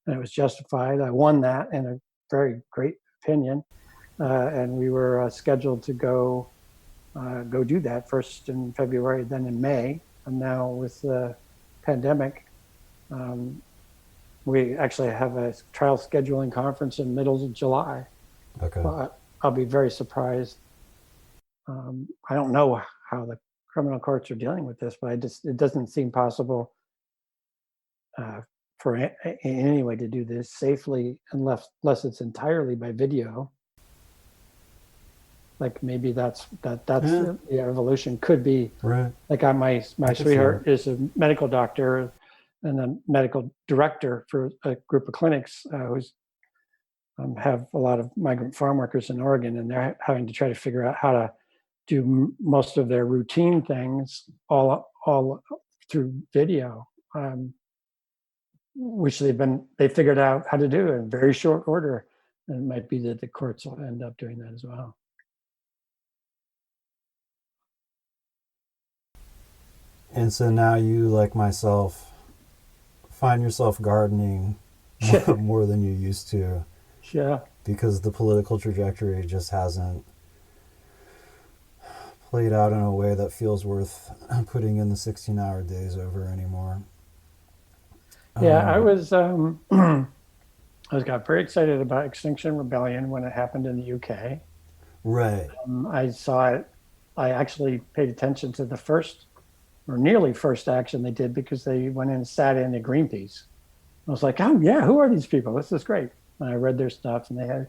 and it was justified. I won that in a very great opinion, and we were scheduled to go do that first in February, then in May. And now with the pandemic, we actually have a trial scheduling conference in middle of July. Okay. I'll be very surprised. I don't know how the criminal courts are dealing with this, but it doesn't seem possible for in any way to do this safely unless it's entirely by video. Like maybe that's the evolution could be. Right. Like my sweetheart is a medical doctor and a medical director for a group of clinics who's have a lot of migrant farm workers in Oregon, and they're having to try to figure out how to do most of their routine things all through video, which they figured out how to do in very short order. And it might be that the courts will end up doing that as well. And so now you, like myself, find yourself gardening more than you used to. Yeah. Because the political trajectory just hasn't played out in a way that feels worth putting in the 16-hour days over anymore. Yeah, I got very excited about Extinction Rebellion when it happened in the UK. Right. I saw it. I actually paid attention to the first or nearly first action they did because they went in and sat in at Greenpeace. I was like, oh yeah, who are these people? This is great. And I read their stuff, and they had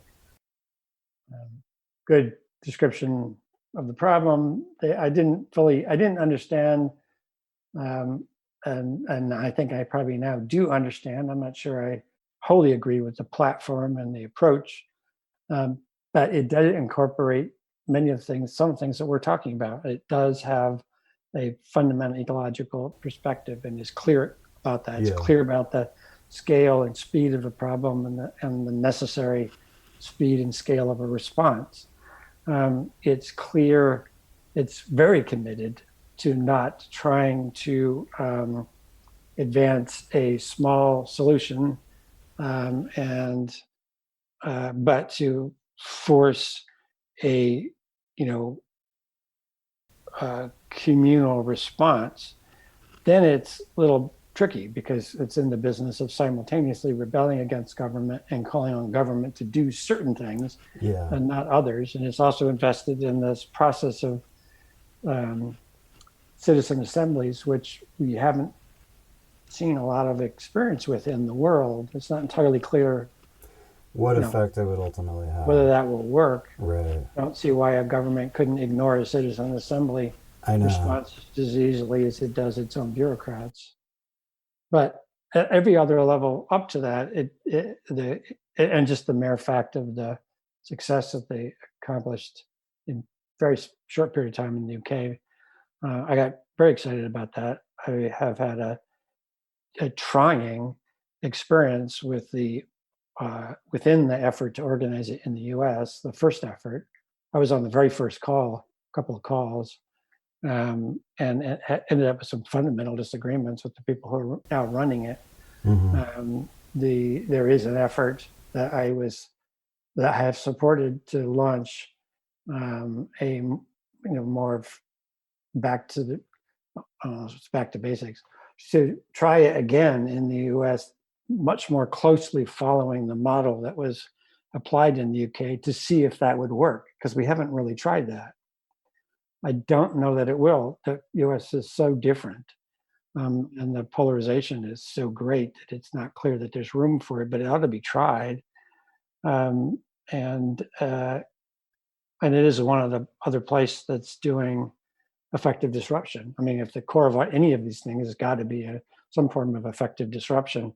good description of the problem. I didn't understand, and I think I probably now do understand. I'm not sure I wholly agree with the platform and the approach, but it does incorporate some things that we're talking about. It does have a fundamental ecological perspective and is clear about that. It's clear about the scale and speed of the problem and the necessary speed and scale of a response. It's clear, it's very committed to not trying to advance a small solution, but to force a communal response. Then it's a little tricky because it's in the business of simultaneously rebelling against government and calling on government to do certain things and not others. And it's also invested in this process of citizen assemblies, which we haven't seen a lot of experience with in the world. It's not entirely clear what effect it would ultimately have. Whether that will work. Right. I don't see why a government couldn't ignore a citizen assembly response just as easily as it does its own bureaucrats. But at every other level up to that, and just the mere fact of the success that they accomplished in very short period of time in the UK, I got very excited about that. I have had a trying experience with within the effort to organize it in the US, the first effort. I was on the very first couple of calls, and it ended up with some fundamental disagreements with the people who are now running it. Mm-hmm. There is an effort that I have supported to launch a more of back to basics, to try it again in the US, much more closely following the model that was applied in the UK to see if that would work, because we haven't really tried that. I don't know that it will. The US is so different, and the polarization is so great that it's not clear that there's room for it, but it ought to be tried. And it is one of the other places that's doing effective disruption. I mean, if the core of any of these things has got to be some form of effective disruption,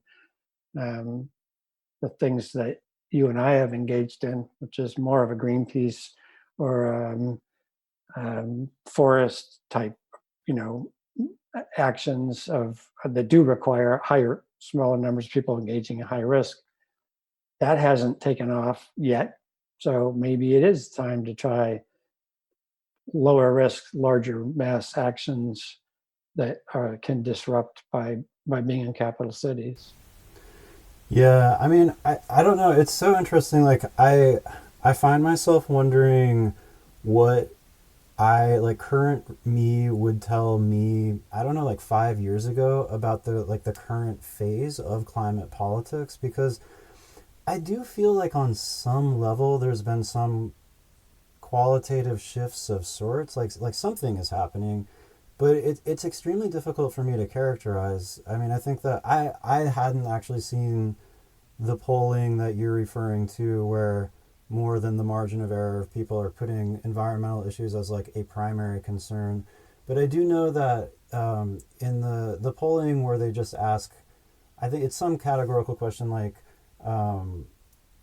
the things that you and I have engaged in, which is more of a Greenpeace or forest type, actions that do require smaller numbers of people engaging in high risk. That hasn't taken off yet. So maybe it is time to try lower risk, larger mass actions that can disrupt by being in capital cities. Yeah, I mean, I don't know. It's so interesting. Like, I find myself wondering what current me would tell me, I don't know, like 5 years ago about the current phase of climate politics, because I do feel like on some level there's been some qualitative shifts of sorts, like something is happening, but it's extremely difficult for me to characterize. I mean, I think that I hadn't actually seen the polling that you're referring to, where more than the margin of error of people are putting environmental issues as like a primary concern. But I do know that in the polling where they just ask, I think it's some categorical question like,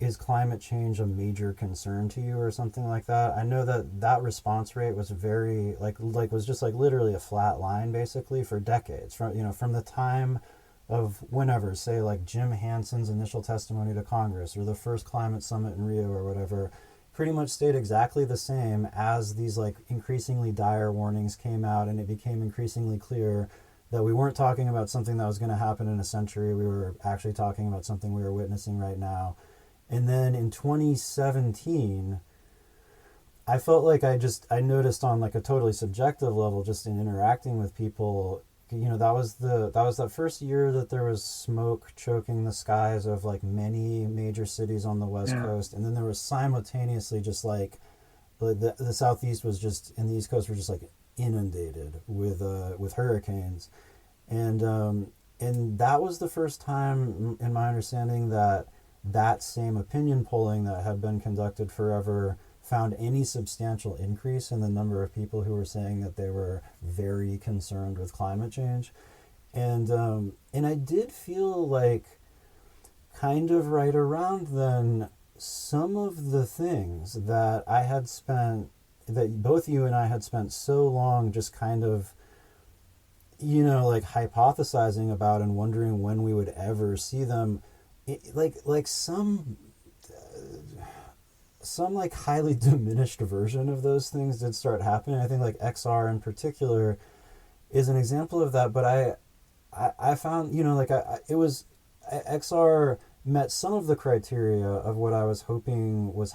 is climate change a major concern to you or something like that? I know that response rate was very was just like literally a flat line basically for decades, from the time of whenever, say like Jim Hanson's initial testimony to Congress or the first climate summit in Rio or whatever, pretty much stayed exactly the same as these like increasingly dire warnings came out, and it became increasingly clear that we weren't talking about something that was going to happen in a century. We were actually talking about something we were witnessing right now. And then in 2017, I felt like I noticed on like a totally subjective level, just in interacting with people, that was that first year that there was smoke choking the skies of like many major cities on the West Coast. And then there was simultaneously just like the Southeast was just, and the East Coast were just like inundated with hurricanes. And that was the first time, in my understanding, that same opinion polling that had been conducted forever found any substantial increase in the number of people who were saying that they were very concerned with climate change. And I did feel like kind of right around then, some of the things that that both you and I had spent so long just kind of, like hypothesizing about and wondering when we would ever see them, some like highly diminished version of those things did start happening. I think like XR in particular is an example of that. But I found, XR met some of the criteria of what I was hoping would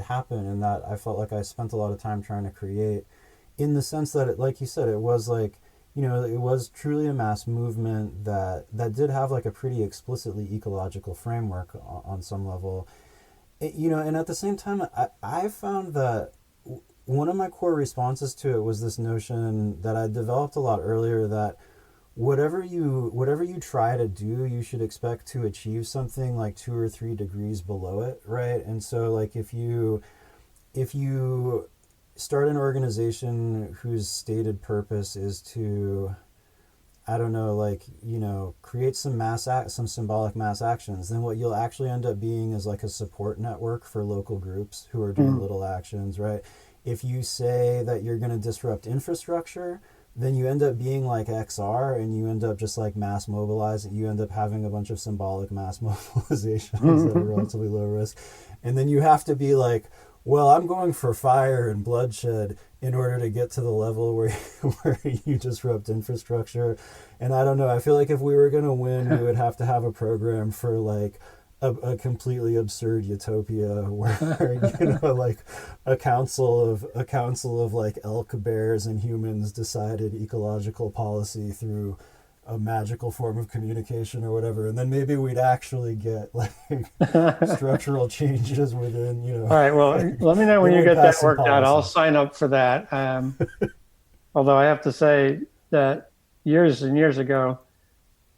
happen, and that I felt like I spent a lot of time trying to create, in the sense that, like you said, it was like, it was truly a mass movement that did have like a pretty explicitly ecological framework on some level. And at the same time, I found that one of my core responses to it was this notion that I developed a lot earlier, that whatever you try to do, you should expect to achieve something like 2 or 3 degrees below it, right? And so like if you start an organization whose stated purpose is to, I don't know, create some symbolic mass actions, then what you'll actually end up being is like a support network for local groups who are doing little actions, right? If you say that you're going to disrupt infrastructure, then you end up being like XR, and you end up just like mass mobilizing. You end up having a bunch of symbolic mass mobilizations that are relatively low risk. And then you have to be like, well, I'm going for fire and bloodshed in order to get to the level where you disrupt infrastructure. And I don't know, I feel like if we were going to win, we would have to have a program for like a completely absurd utopia where, like a council of like elk, bears, and humans decided ecological policy through a magical form of communication or whatever, and then maybe we'd actually get like structural changes within, All right, well, let me know when you get that worked out. I'll sign up for that. Although I have to say that years and years ago,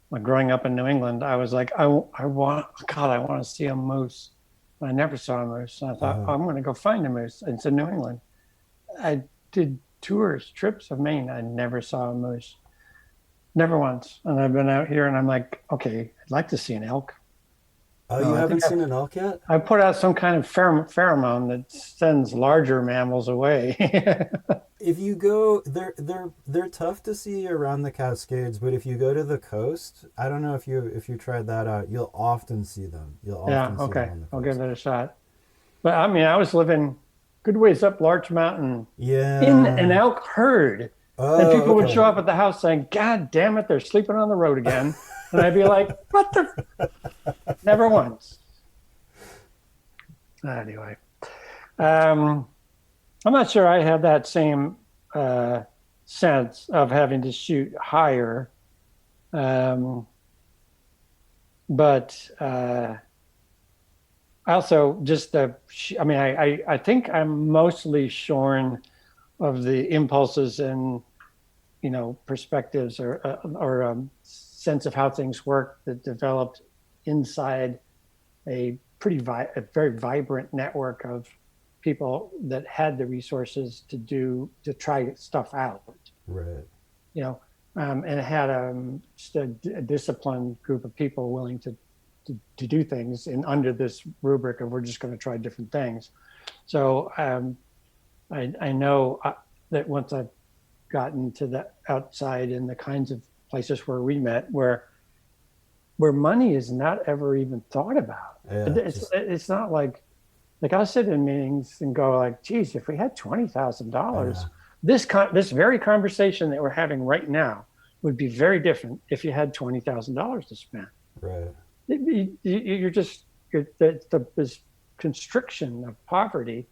when growing up in New England, I was like, I want to see a moose. I never saw a moose. And I thought, I'm going to go find a moose. It's in New England. I did trips of Maine. I never saw a moose. Never once. And I've been out here and I'm like, okay, I'd like to see an elk. Oh, No, you I haven't think seen an elk yet? I put out some kind of pheromone that sends larger mammals away. If you go, they're tough to see around the Cascades, but if you go to the coast, I don't know if you tried that out, you'll often see them. You'll Yeah, often see them okay. on the I'll give coast. it a shot. But I mean, I was living good ways up Larch Mountain in an Yeah. elk herd. And Oh, people would okay. show up at the house saying, God damn it, they're sleeping on the road again. And I'd be like, what the? Never once. Anyway, I'm not sure I have that same sense of having to shoot higher. But also just I think I'm mostly shorn of the impulses and, perspectives or sense of how things work that developed inside a very vibrant network of people that had the resources to try stuff out. Right. And it had just a disciplined group of people willing to do things under this rubric of we're just going to try different things. So I know that once I've gotten to the outside in the kinds of places where we met, where money is not ever even thought about. Yeah, It's not like I'll sit in meetings and go like, geez, if we had $20,000, this very conversation that we're having right now would be very different if you had $20,000 to spend. Right. This constriction of poverty.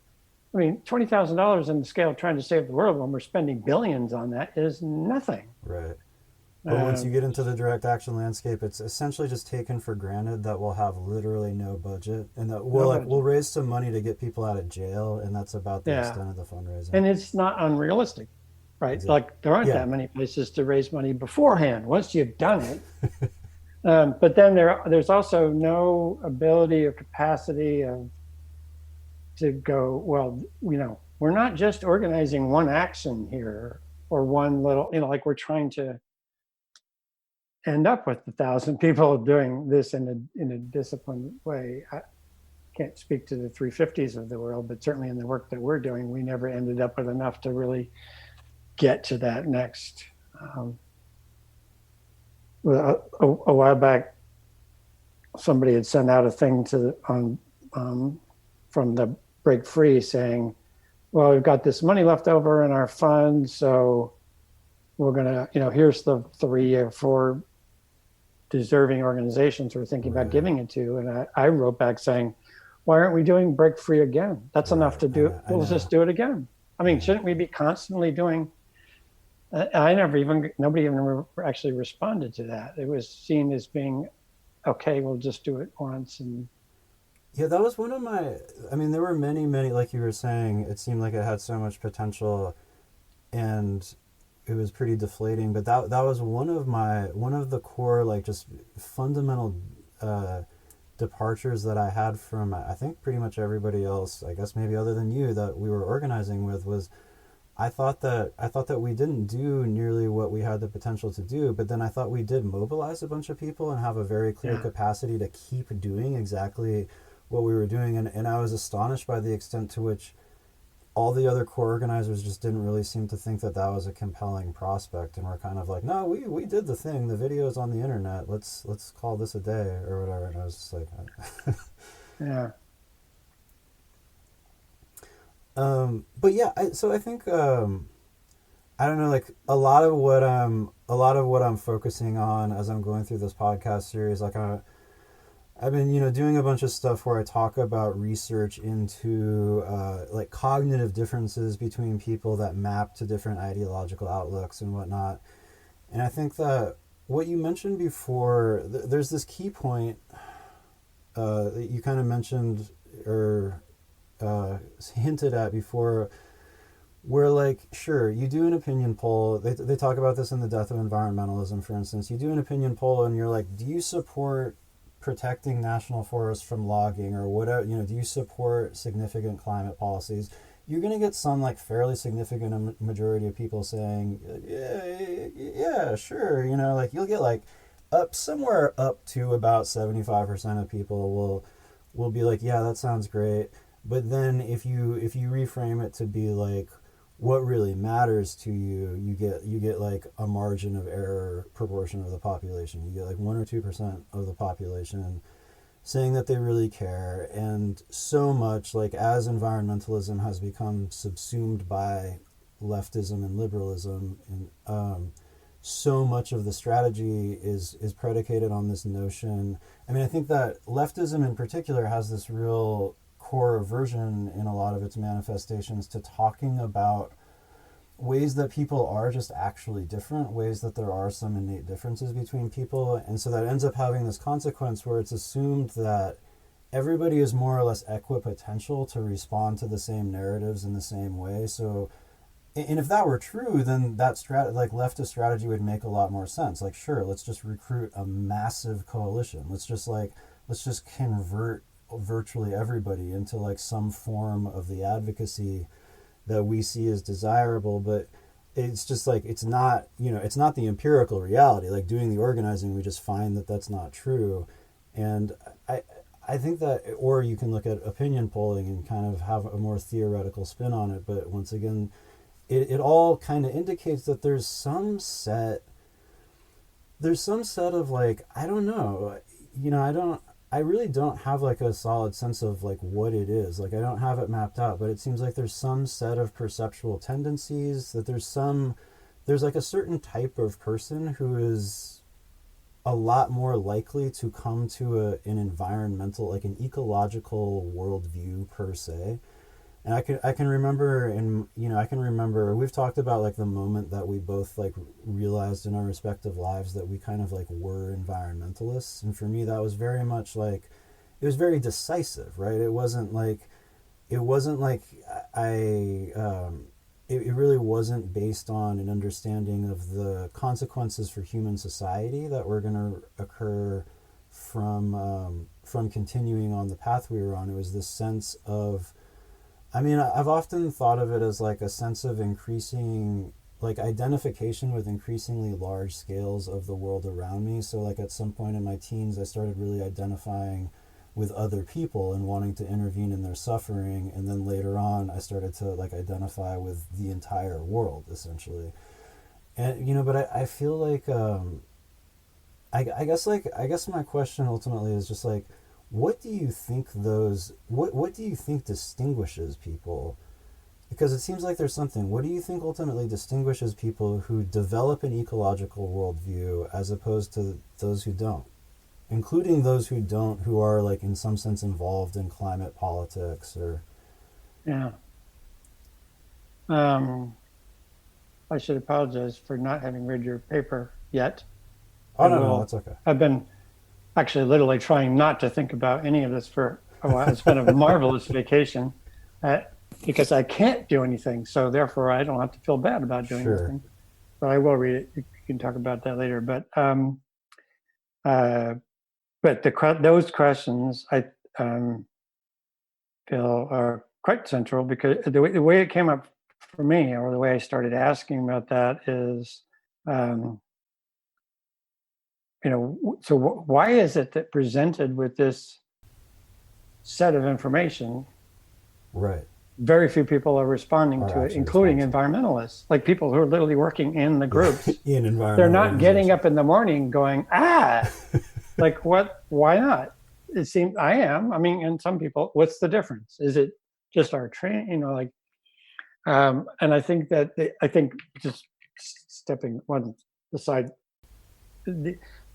I mean, $20,000 in the scale of trying to save the world when we're spending billions on that is nothing. Right. But once you get into the direct action landscape, it's essentially just taken for granted that we'll have literally no budget, and that we'll raise some money to get people out of jail, and that's about the extent of the fundraising. And it's not unrealistic, right? Exactly. Like there aren't that many places to raise money beforehand once you've done it. But then there's also no ability or capacity to go, well, we're not just organizing one action here or one little, like we're trying to end up with 1,000 people doing this in a disciplined way. I can't speak to the 350s of the world, but certainly in the work that we're doing, we never ended up with enough to really get to that next. A while back, somebody had sent out a thing from the Break Free saying, well, we've got this money left over in our fund, so we're gonna, here's the 3 or 4 deserving organizations we're thinking about giving it to. And I wrote back saying, why aren't we doing Break Free again? That's enough to do. We'll just do it again. I mean, shouldn't we be constantly doing? Nobody even actually responded to that. It was seen as being, okay, we'll just do it once. And yeah, that was one of there were many, like you were saying, it seemed like it had so much potential and it was pretty deflating, but that was one of the core, like, just fundamental departures that I had from, I think, pretty much everybody else, I guess maybe other than you, that we were organizing with, was I thought that we didn't do nearly what we had the potential to do, but then I thought we did mobilize a bunch of people and have a very clear capacity to keep doing exactly what we were doing. And I was astonished by the extent to which all the other core organizers just didn't really seem to think that was a compelling prospect, and we're kind of like, no, we did the thing, the video's on the internet, let's call this a day or whatever. And I was just like, yeah. But yeah, so I think I don't know, like a lot of what I'm focusing on as I'm going through this podcast series, like I've been, doing a bunch of stuff where I talk about research into like cognitive differences between people that map to different ideological outlooks and whatnot. And I think that what you mentioned before, there's this key point that you kind of mentioned or hinted at before, where, like, sure, you do an opinion poll. They talk about this in The Death of Environmentalism, for instance. You do an opinion poll and you're like, do you support protecting national forests from logging or whatever, do you support significant climate policies? You're going to get some, like, fairly significant majority of people saying, yeah, sure, like you'll get like up somewhere up to about 75% of people will be like, yeah, that sounds great. But then if you reframe it to be like, what really matters to you, you get like a margin of error proportion of the population. You get like 1 or 2% of the population saying that they really care. And so much, like, as environmentalism has become subsumed by leftism and liberalism, and so much of the strategy is predicated on this notion. I mean, I think that leftism in particular has this real core aversion in a lot of its manifestations to talking about ways that people are just actually different, ways that there are some innate differences between people. And so that ends up having this consequence where it's assumed that everybody is more or less equipotential to respond to the same narratives in the same way. So, and if that were true, then that like leftist strategy would make a lot more sense. Like, sure, let's just recruit a massive coalition. Let's just convert virtually everybody into like some form of the advocacy that we see as desirable. But it's just like, it's not, it's not the empirical reality. Like, doing the organizing, we just find that that's not true. And I think that, or you can look at opinion polling and kind of have a more theoretical spin on it. But once again, it all kind of indicates that there's some set of like, I don't know, I really don't have like a solid sense of like what it is. Like, I don't have it mapped out, but it seems like there's some set of perceptual tendencies, that there's like a certain type of person who is a lot more likely to come to an environmental, like an ecological worldview per se. And I can remember, we've talked about like the moment that we both like realized in our respective lives that we kind of like were environmentalists. And for me, that was very much like, it was very decisive, right? It wasn't like it really wasn't based on an understanding of the consequences for human society that were going to occur from continuing on the path we were on. It was this sense of, I mean, I've often thought of it as like a sense of increasing, like, identification with increasingly large scales of the world around me. So like at some point in my teens, I started really identifying with other people and wanting to intervene in their suffering. And then later on, I started to like identify with the entire world, essentially. And, but I feel like, I guess my question ultimately is just like, what do you think what do you think distinguishes people? Because it seems like there's something. What do you think ultimately distinguishes people who develop an ecological worldview as opposed to those who don't? Including those who don't, who are like in some sense involved in climate politics or... Yeah. I should apologize for not having read your paper yet. Oh, no, that's okay. I've been actually literally trying not to think about any of this for a while. It's been a marvelous vacation because I can't do anything. So therefore I don't have to feel bad about doing anything. But I will read it. You can talk about that later. But those questions I feel are quite central, because the way it came up for me, or the way I started asking about that is, so why is it that presented with this set of information, right, very few people are responding to it, including environmentalists, like people who are literally working in the groups. In environmental They're not getting up in the morning going, like, what, why not? It seems I am. I mean, and some people, what's the difference? Is it just our training, and I think that, just stepping one aside,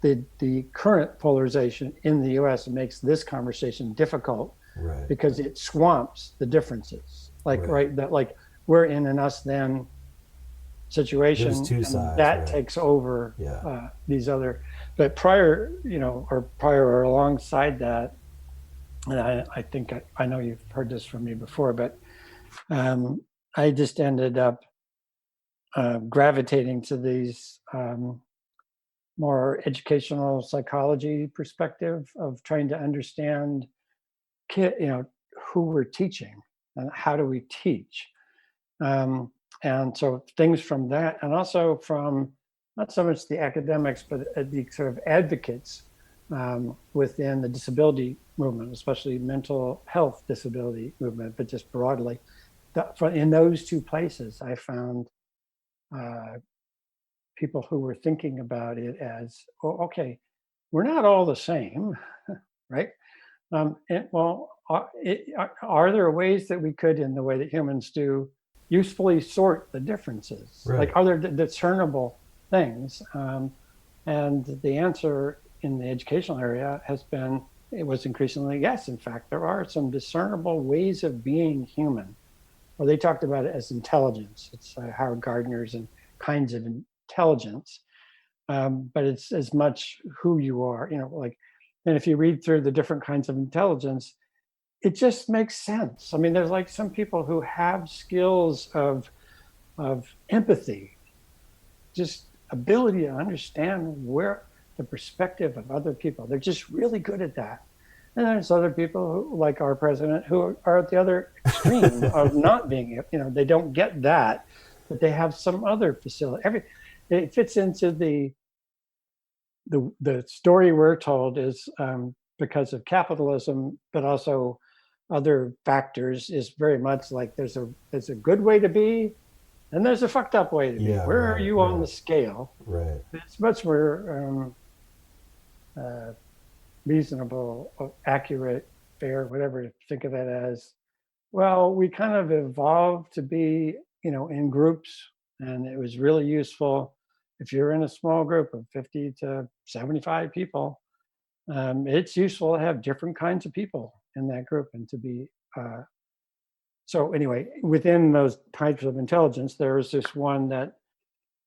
the current polarization in the US makes this conversation difficult, right, because it swamps the differences. Like, right, that like we're in an us then situation, there's two sides, that takes over these other. But prior or alongside that, and I think I know you've heard this from me before, but I just ended up gravitating to these more educational psychology perspective of trying to understand who we're teaching and how do we teach. And so things from that, and also from not so much the academics, but the sort of advocates within the disability movement, especially mental health disability movement, but just broadly. In those two places, I found people who were thinking about it as, oh, okay, we're not all the same, right? Are there ways that we could, in the way that humans do, usefully sort the differences? Right. Like, are there discernible things? And the answer in the educational area it was increasingly yes. In fact, there are some discernible ways of being human. Well, they talked about it as intelligence. It's Howard Gardner's and kinds of intelligence, but it's as much who you are, and if you read through the different kinds of intelligence, it just makes sense. I mean, there's like some people who have skills of empathy, just ability to understand where the perspective of other people. They're just really good at that. And there's other people who, like our president, who are at the other extreme of not being, they don't get that, but they have some other facility. It fits into the story we're told is because of capitalism, but also other factors, is very much like there's a good way to be, and there's a fucked up way to be. Where are you on the scale? Right. It's much more reasonable, accurate, fair, whatever to think of it as. Well, we kind of evolved to be, in groups, and it was really useful. If you're in a small group of 50 to 75 people, it's useful to have different kinds of people in that group and to be. So anyway, within those types of intelligence, there was this one that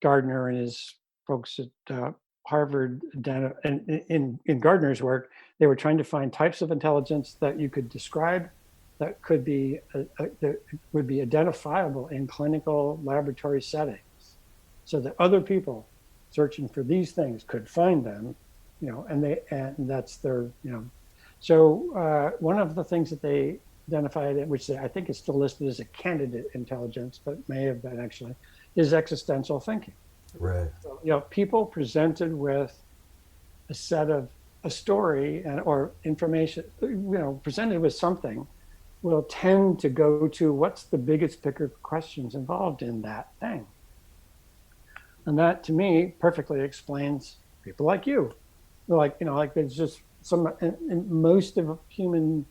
Gardner and his folks at Harvard, and in Gardner's work, they were trying to find types of intelligence that you could describe that could be that would be identifiable in clinical laboratory settings, so that other people searching for these things could find them, and that's their, So one of the things that they identified, which I think is still listed as a candidate intelligence, but may have been actually, is existential thinking. Right. So, people presented with a story or information, presented with something, will tend to go to what's the biggest picture of questions involved in that thing. And that, to me, perfectly explains people like you. Like there's just in most of human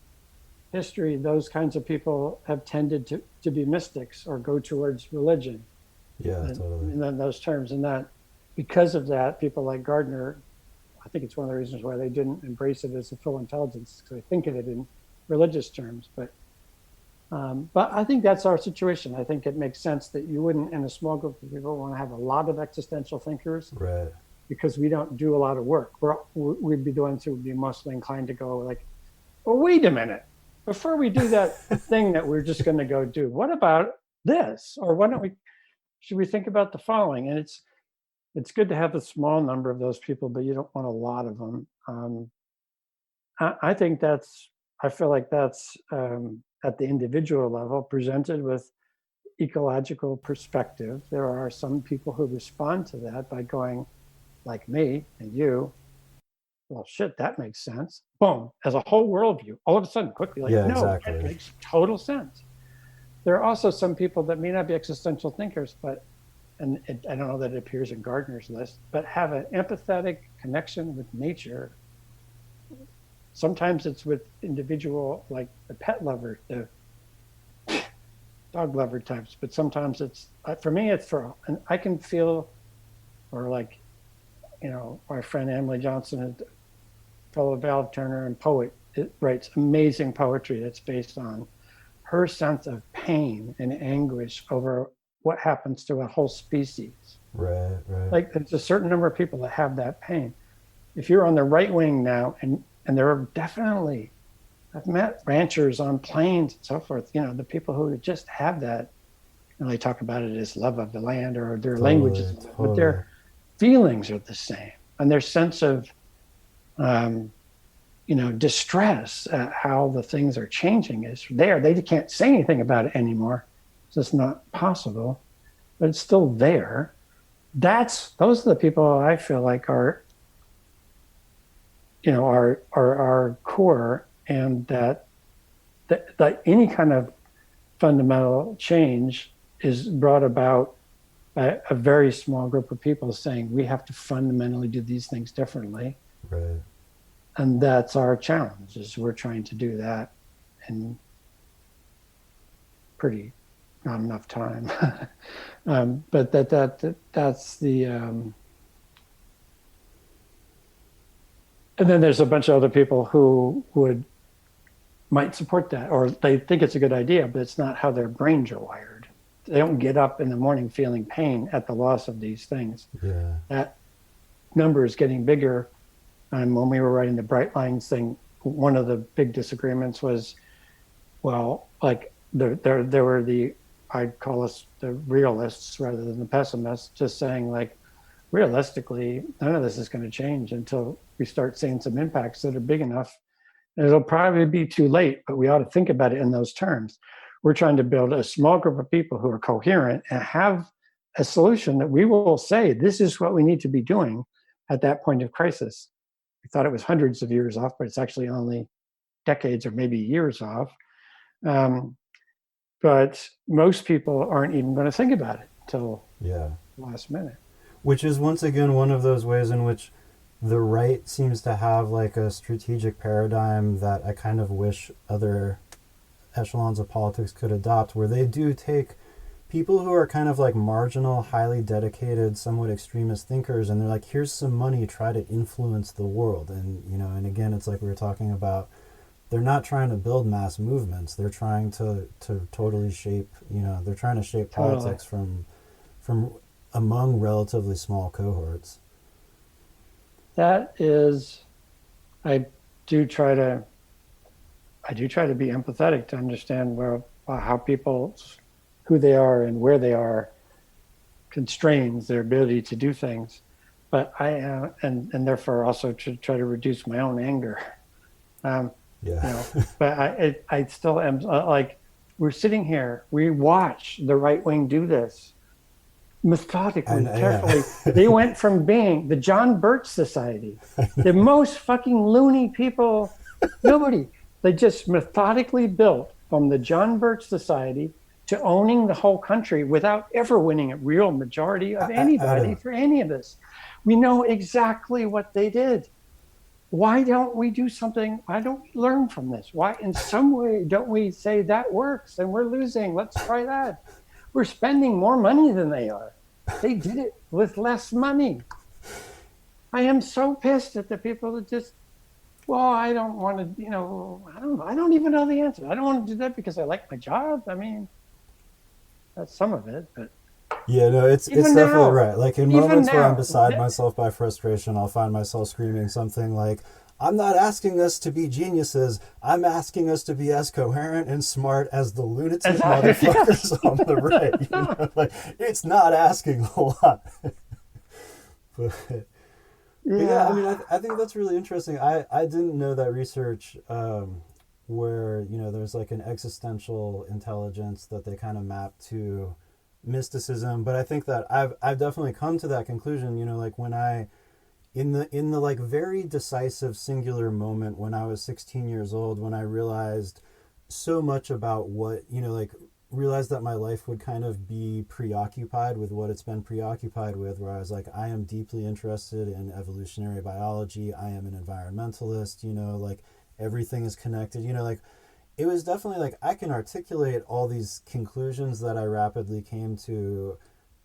history, those kinds of people have tended to be mystics or go towards religion. Yeah, totally. And then those terms, and that because of that, people like Gardner, I think it's one of the reasons why they didn't embrace it as a full intelligence, because they think of it in religious terms. But I think that's our situation. I think it makes sense that you wouldn't, in a small group of people, want to have a lot of existential thinkers, right? Because we don't do a lot of work. We'd be the ones who would be mostly inclined to go like, well, wait a minute, before we do that thing that we're just going to go do, what about this? Or should we think about the following? And it's good to have a small number of those people, but you don't want a lot of them. I feel like that's at the individual level, presented with ecological perspective. There are some people who respond to that by going, like me and you, well, shit, that makes sense. Boom, as a whole worldview, all of a sudden, quickly, like, exactly. That makes total sense. There are also some people that may not be existential thinkers, I don't know that it appears in Gardner's list, but have an empathetic connection with nature. Sometimes it's with individual, like the pet lover, the dog lover types, but sometimes for me, I can feel, or like, our friend Emily Johnson, fellow Valve Turner and poet, writes amazing poetry that's based on her sense of pain and anguish over what happens to a whole species. Right. Like there's a certain number of people that have that pain. If you're on the right wing now, and there are definitely, I've met ranchers on plains and so forth, the people who just have that, they talk about it as love of the land or their languages, but their feelings are the same. And their sense of, distress at how the things are changing is there. They can't say anything about it anymore. So it's not possible, but it's still there. those are the people I feel like are, our core, and that any kind of fundamental change is brought about by a very small group of people saying we have to fundamentally do these things differently. Right. And that's our challenge, is we're trying to do that in pretty not enough time. But that's the and then there's a bunch of other people who might support that, or they think it's a good idea, but it's not how their brains are wired. They don't get up in the morning feeling pain at the loss of these things. Yeah. That number is getting bigger. And when we were writing the Bright Lines thing, one of the big disagreements was, well, like there were I'd call us the realists rather than the pessimists, just saying like, realistically, none of this is going to change until we start seeing some impacts that are big enough. It'll probably be too late, but we ought to think about it in those terms. We're trying to build a small group of people who are coherent and have a solution that we will say, this is what we need to be doing at that point of crisis. We thought it was hundreds of years off, but it's actually only decades or maybe years off. But most people aren't even going to think about it until the last minute. Which is, once again, one of those ways in which the right seems to have like a strategic paradigm that I kind of wish other echelons of politics could adopt, where they do take people who are kind of like marginal, highly dedicated, somewhat extremist thinkers, and they're like, here's some money, try to influence the world. And, and again, it's like we were talking about, they're not trying to build mass movements. They're trying to totally shape, they're trying to shape politics from among relatively small cohorts. That is, I do try to be empathetic to understand how people, who they are and where they are, constrains their ability to do things. But and therefore also to try to reduce my own anger. But I still am like, we're sitting here, we watch the right wing do this methodically, carefully. They went from being the John Birch Society, the most fucking loony people, they just methodically built from the John Birch Society to owning the whole country without ever winning a real majority of anybody for any of this. We know exactly what they did. Why don't we do something? Why don't we learn from this? Why, in some way, don't we say that works and we're losing? Let's try that. We're spending more money than they are. They did it with less money. I am so pissed at the people that just, I don't want to, I don't even know the answer. I don't want to do that because I like my job. I mean, that's some of it, but. Yeah, no, it's definitely right. Like in moments where I'm beside myself by frustration, I'll find myself screaming something like, I'm not asking us to be geniuses. I'm asking us to be as coherent and smart as the lunatic motherfuckers on the right. Like, it's not asking a lot. But yeah, I mean, I think that's really interesting. I didn't know that research where, there's like an existential intelligence that they kind of map to mysticism. But I think that I've definitely come to that conclusion, like when in the like very decisive singular moment when I was 16 years old, when I realized so much about what, realized that my life would kind of be preoccupied with what it's been preoccupied with, where I was like, I am deeply interested in evolutionary biology. I am an environmentalist, like everything is connected, it was definitely like I can articulate all these conclusions that I rapidly came to,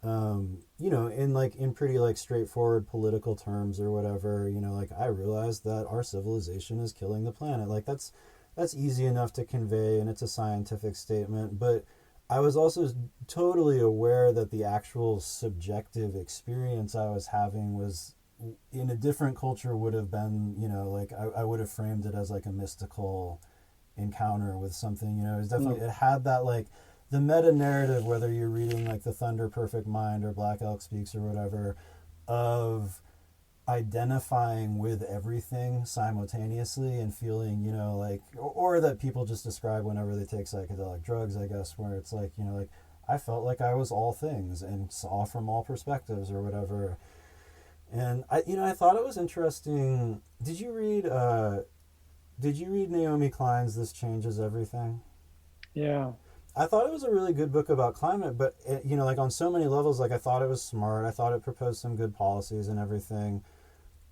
in pretty like straightforward political terms or whatever, like I realized that our civilization is killing the planet. Like that's easy enough to convey and it's a scientific statement, but I was also totally aware that the actual subjective experience I was having was in a different culture would have been, like I would have framed it as like a mystical encounter with something, it was definitely, it had that like the meta narrative, whether you're reading like The Thunder Perfect Mind or Black Elk Speaks or whatever, of identifying with everything simultaneously and feeling, like, or that people just describe whenever they take psychedelic drugs, I guess, where it's like, like I felt like I was all things and saw from all perspectives or whatever. And I thought it was interesting. Did you read Naomi Klein's This Changes Everything? Yeah. I thought it was a really good book about climate, but like on so many levels, like I thought it was smart. I thought it proposed some good policies and everything.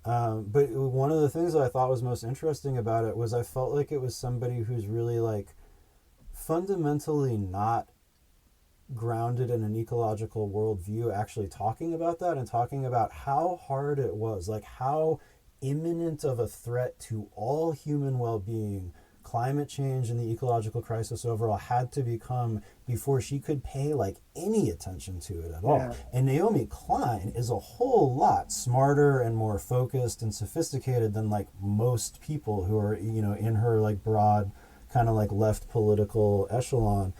But one of the things that I thought was most interesting about it was I felt like it was somebody who's really like fundamentally not grounded in an ecological worldview, actually talking about that and talking about how hard it was, like how imminent of a threat to all human well-being climate change and the ecological crisis overall had to become before she could pay like any attention to it at all. And Naomi Klein is a whole lot smarter and more focused and sophisticated than like most people who are, in her like broad kind of like left political echelon.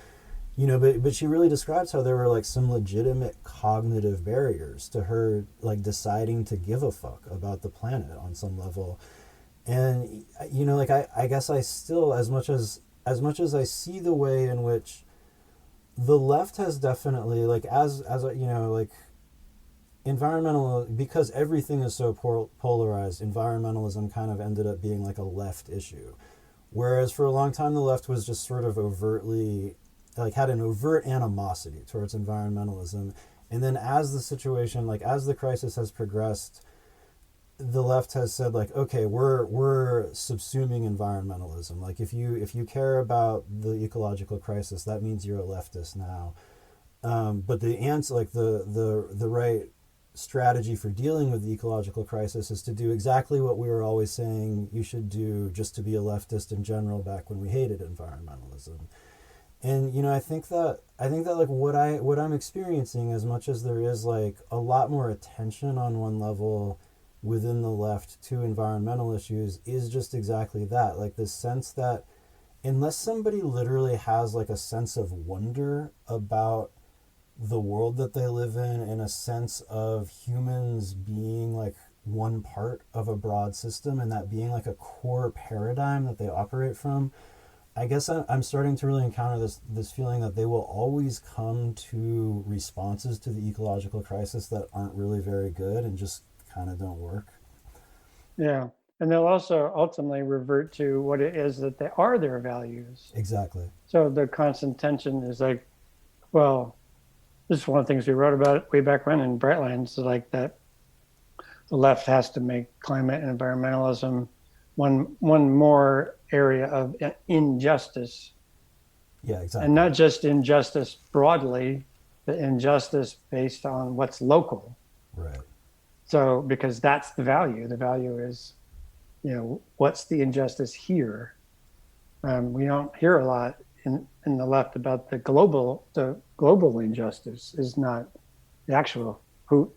But she really describes how there were like some legitimate cognitive barriers to her like deciding to give a fuck about the planet on some level. And like I guess I still, as much as I see the way in which the left has definitely like as like environmental, because everything is so polarized, environmentalism kind of ended up being like a left issue, whereas for a long time the left was just sort of overtly like had an overt animosity towards environmentalism. And then as the situation, like as the crisis has progressed, the left has said like, okay, we're subsuming environmentalism. Like if you care about the ecological crisis, that means you're a leftist now. But the answer, like the right strategy for dealing with the ecological crisis is to do exactly what we were always saying you should do just to be a leftist in general back when we hated environmentalism. And I think that like what I'm experiencing, as much as there is like a lot more attention on one level within the left to environmental issues, is just exactly that, like this sense that unless somebody literally has like a sense of wonder about the world that they live in and a sense of humans being like one part of a broad system and that being like a core paradigm that they operate from, I guess I'm starting to really encounter this feeling that they will always come to responses to the ecological crisis that aren't really very good and just kind of don't work. Yeah. And they'll also ultimately revert to what it is that they are their values. Exactly. So the constant tension is like, well, this is one of the things we wrote about way back when in Brightlands, like that the left has to make climate and environmentalism one more area of injustice. Yeah, exactly. And not just injustice broadly, but injustice based on what's local. Right. So, because that's the value. The value is, what's the injustice here? We don't hear a lot in the left about the global injustice is not the actual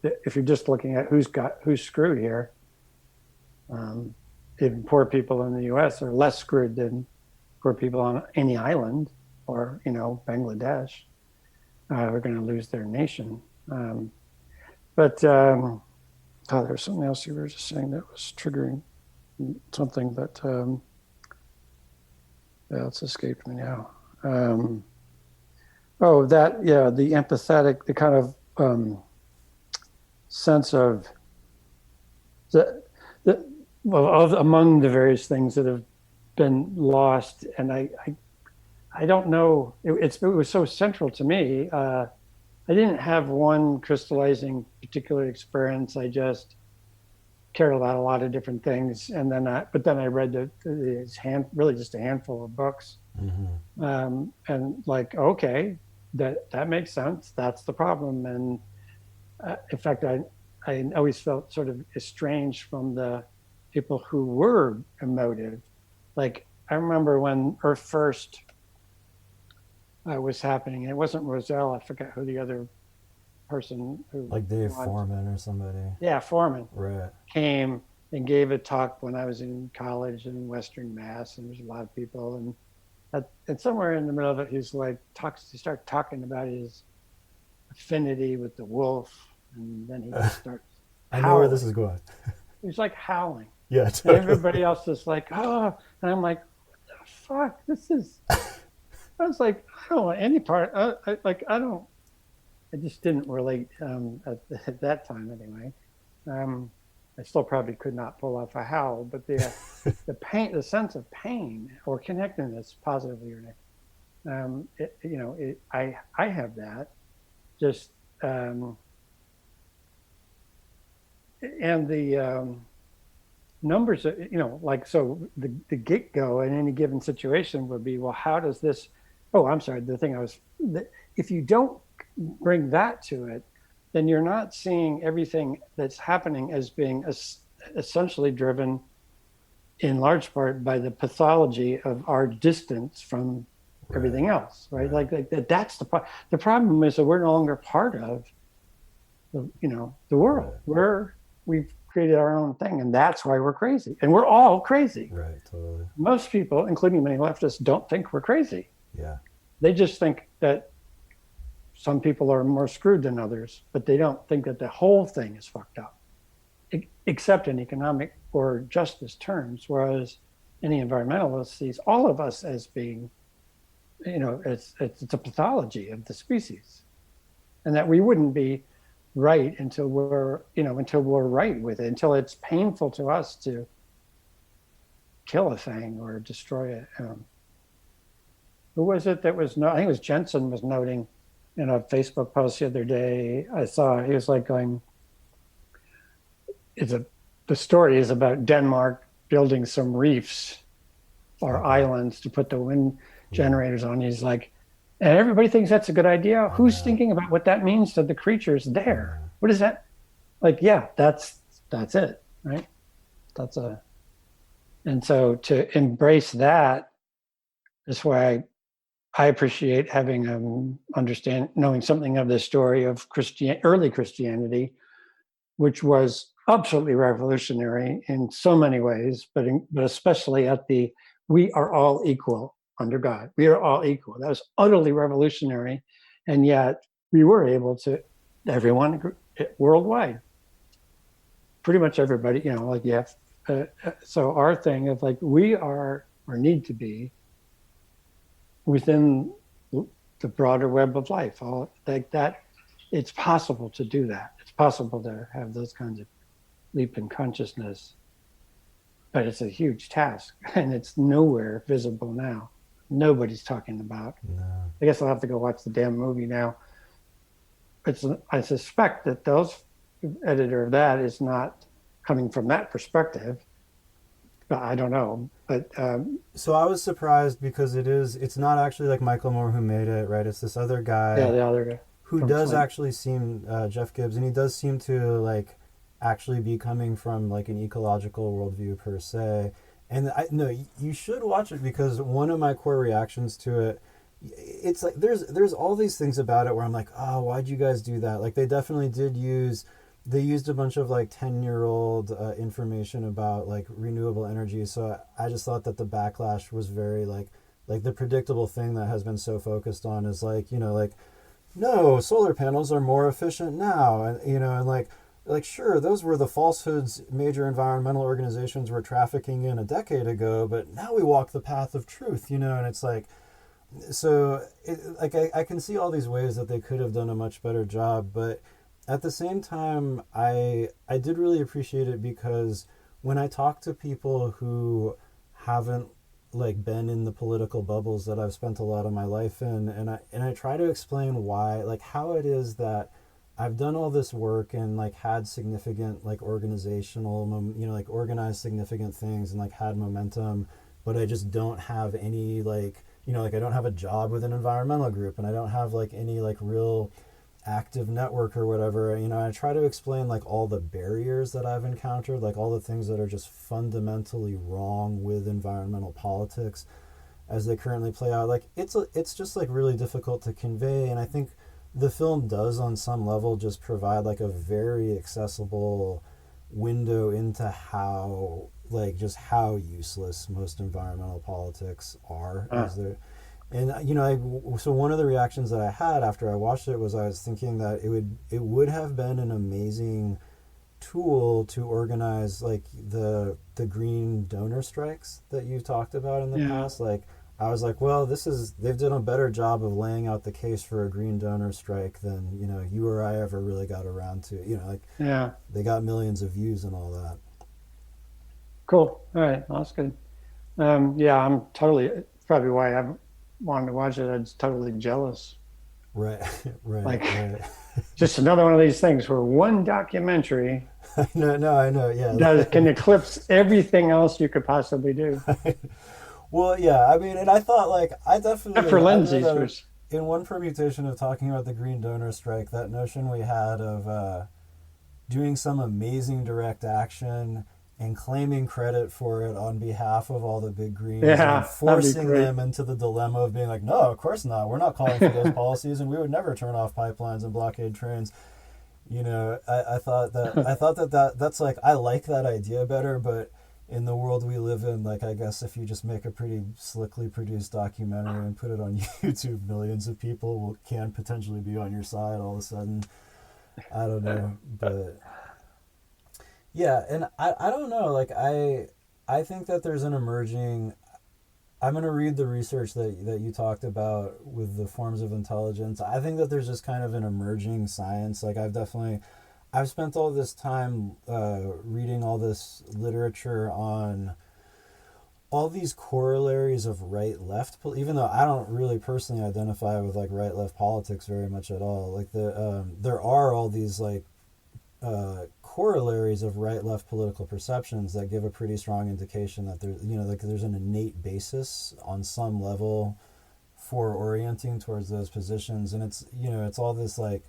if you're just looking at who's screwed here. Even poor people in the U.S. are less screwed than poor people on any island or, Bangladesh. Are going to lose their nation. There's something else you were just saying that was triggering something, but it's escaped me now. The empathetic, the kind of sense of among the various things that have been lost, and I don't know. It was so central to me. I didn't have one crystallizing particular experience. I just cared about a lot of different things, and then I read really just a handful of books, and like, okay, that makes sense. That's the problem, and in fact, I always felt sort of estranged from the people who were emotive. Like I remember when Earth First was happening. It wasn't Roselle. I forgot who the other person who like Dave Foreman or somebody. Yeah, Foreman. Right. Came and gave a talk when I was in college in Western Mass, and there's a lot of people. And somewhere in the middle of it, he started talking about his affinity with the wolf, and then he just starts. I know where this is going. He's like howling. Yeah. Totally. And everybody else is like, oh, and I'm like, what the fuck? This is. I was like, I don't want any part. I don't it just didn't relate at that time anyway. I still probably could not pull off a howl, but the pain, the sense of pain or connectedness, positively or negatively, I have that. Just and the numbers, like, so the get-go in any given situation would be, well, how does this? Oh, I'm sorry. If you don't bring that to it, then you're not seeing everything that's happening as being essentially driven in large part by the pathology of our distance from everything else, right? Like that's the problem is that we're no longer part of the world. We've created our own thing, and that's why we're crazy, and we're all crazy. Right, totally. Most people, including many leftists, don't think we're crazy. Yeah. They just think that some people are more screwed than others, but they don't think that the whole thing is fucked up, except in economic or justice terms, whereas any environmentalist sees all of us as being, it's a pathology of the species, and that we wouldn't be right until we're right with it, until it's painful to us to kill a thing or destroy it. Who was it that was, I think it was Jensen was noting in a Facebook post the other day, I saw, he was like going, the story is about Denmark building some reefs or islands to put the wind generators on. He's like, and everybody thinks that's a good idea. Who's thinking about what that means to the creatures there? What is that? Like, yeah, that's it, right? And so to embrace that is why I appreciate having knowing something of the story of early Christianity, which was absolutely revolutionary in so many ways, but especially at we are all equal under God. We are all equal. That was utterly revolutionary, and yet we were able to, everyone worldwide, pretty much everybody, like you have. So our thing of like we are or need to be within the broader web of life, all like that. It's possible to do that. It's possible to have those kinds of leap in consciousness, but it's a huge task, and it's nowhere visible now. Nobody's talking about. No. I guess I'll have to go watch the damn movie now. I suspect that those editor of that is not coming from that perspective. But I don't know. But so I was surprised because it's not actually like Michael Moore who made it, right? It's this other guy. Yeah, the other guy. Who does actually seem Jeff Gibbs, and he does seem to like actually be coming from like an ecological worldview per se. And you should watch it, because one of my core reactions to it, it's like there's all these things about it where I'm like, oh, why'd you guys do that? Like they definitely they used a bunch of like 10-year-old information about like renewable energy. So I just thought that the backlash was very like the predictable thing that has been so focused on is like, no, solar panels are more efficient now. And, and like, sure, those were the falsehoods major environmental organizations were trafficking in a decade ago, but now we walk the path of truth, and it's like, so I can see all these ways that they could have done a much better job, but at the same time, I did really appreciate it, because when I talk to people who haven't like been in the political bubbles that I've spent a lot of my life in, and I try to explain why, like how it is that I've done all this work and like had significant like organizational, like organized significant things and like had momentum, but I just don't have any like, like I don't have a job with an environmental group, and I don't have like any like real active network or whatever. I try to explain like all the barriers that I've encountered, like all the things that are just fundamentally wrong with environmental politics as they currently play out. Like it's just like really difficult to convey, and I think the film does on some level just provide like a very accessible window into how useless most environmental politics are. And so one of the reactions that I had after I watched it was I was thinking that it would have been an amazing tool to organize like the green donor strikes that you've talked about in the past. Like I was like, well, they've done a better job of laying out the case for a green donor strike than, you or I ever really got around to. Like, Yeah. they got millions of views and all that. Cool. All right. Well, that's good. Yeah, I'm totally, it's probably why I haven't wanted to watch it. I'm just totally jealous. Right, right, Like, right. just another one of these things where one documentary No, I know, yeah. can eclipse everything else you could possibly do. Well, yeah, I mean, and I thought, like, I definitely, Except for I know Lindsay's, that which, in one permutation of talking about the green donor strike, that notion we had of doing some amazing direct action and claiming credit for it on behalf of all the big greens and yeah, that'd be forcing great. them into the dilemma of being like, no, of course not. We're not calling for those policies, and we would never turn off pipelines and blockade trains. I thought that's like, I like that idea better, but in the world we live in, like, I guess if you just make a pretty slickly produced documentary and put it on YouTube, millions of people can potentially be on your side all of a sudden. I don't know, but yeah, and I don't know, like, I think that there's an emerging, I'm going to read the research that you talked about with the forms of intelligence. I think that there's just kind of an emerging science. Like, I've spent all this time reading all this literature on all these corollaries of right-left, even though I don't really personally identify with, like, right-left politics very much at all. Like, there are all these, like, corollaries of right-left political perceptions that give a pretty strong indication that there's an innate basis on some level for orienting towards those positions. And it's all this, like,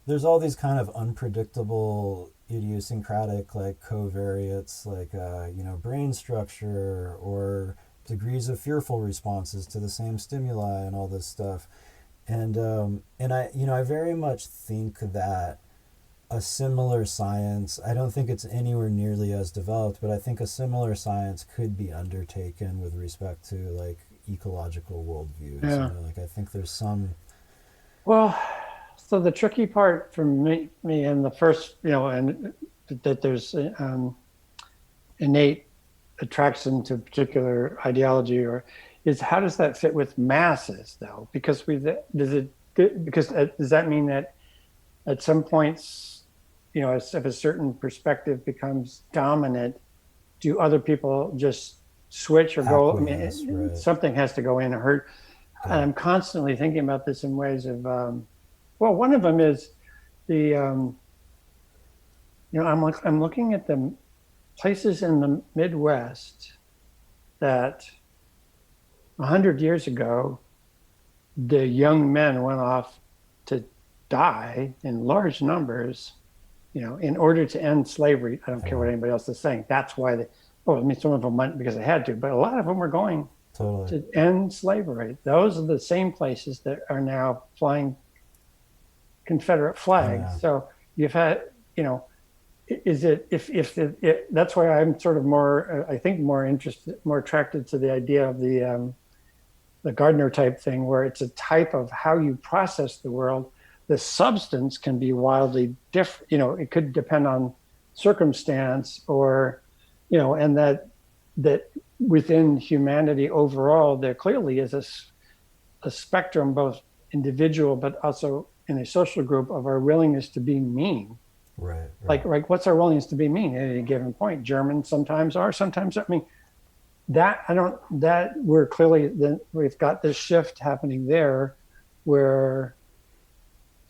there's all these kind of unpredictable idiosyncratic, like, covariates, like, brain structure or degrees of fearful responses to the same stimuli and all this stuff. And I very much think that a similar science, I don't think it's anywhere nearly as developed, but I think a similar science could be undertaken with respect to, like, ecological worldviews. Yeah. Like, I think there's some. Well, so the tricky part for me in the first, and that there's innate attraction to a particular ideology, is how does that fit with masses, though? Because does that mean that at some points, if a certain perspective becomes dominant, do other people just switch or go? I mean, Right. something has to go in or hurt. Yeah. And I'm constantly thinking about this in ways of, one of them is the, I'm looking at the places in the Midwest that 100 years ago, the young men went off to die in large numbers, in order to end slavery. I don't care what anybody else is saying. That's why some of them went because they had to, but a lot of them were going to end slavery. Those are the same places that are now flying Confederate flags. Yeah. So you've had, is it, that's why I'm sort of more, I think more attracted to the idea of the Gardner type thing, where it's a type of how you process the world. The substance can be wildly different. It could depend on circumstance, or, and that within humanity overall, there clearly is a spectrum, both individual, but also in a social group, of our willingness to be mean. Right. Like what's our willingness to be mean at any given point? Germans sometimes are, sometimes, we're clearly, then we've got this shift happening there where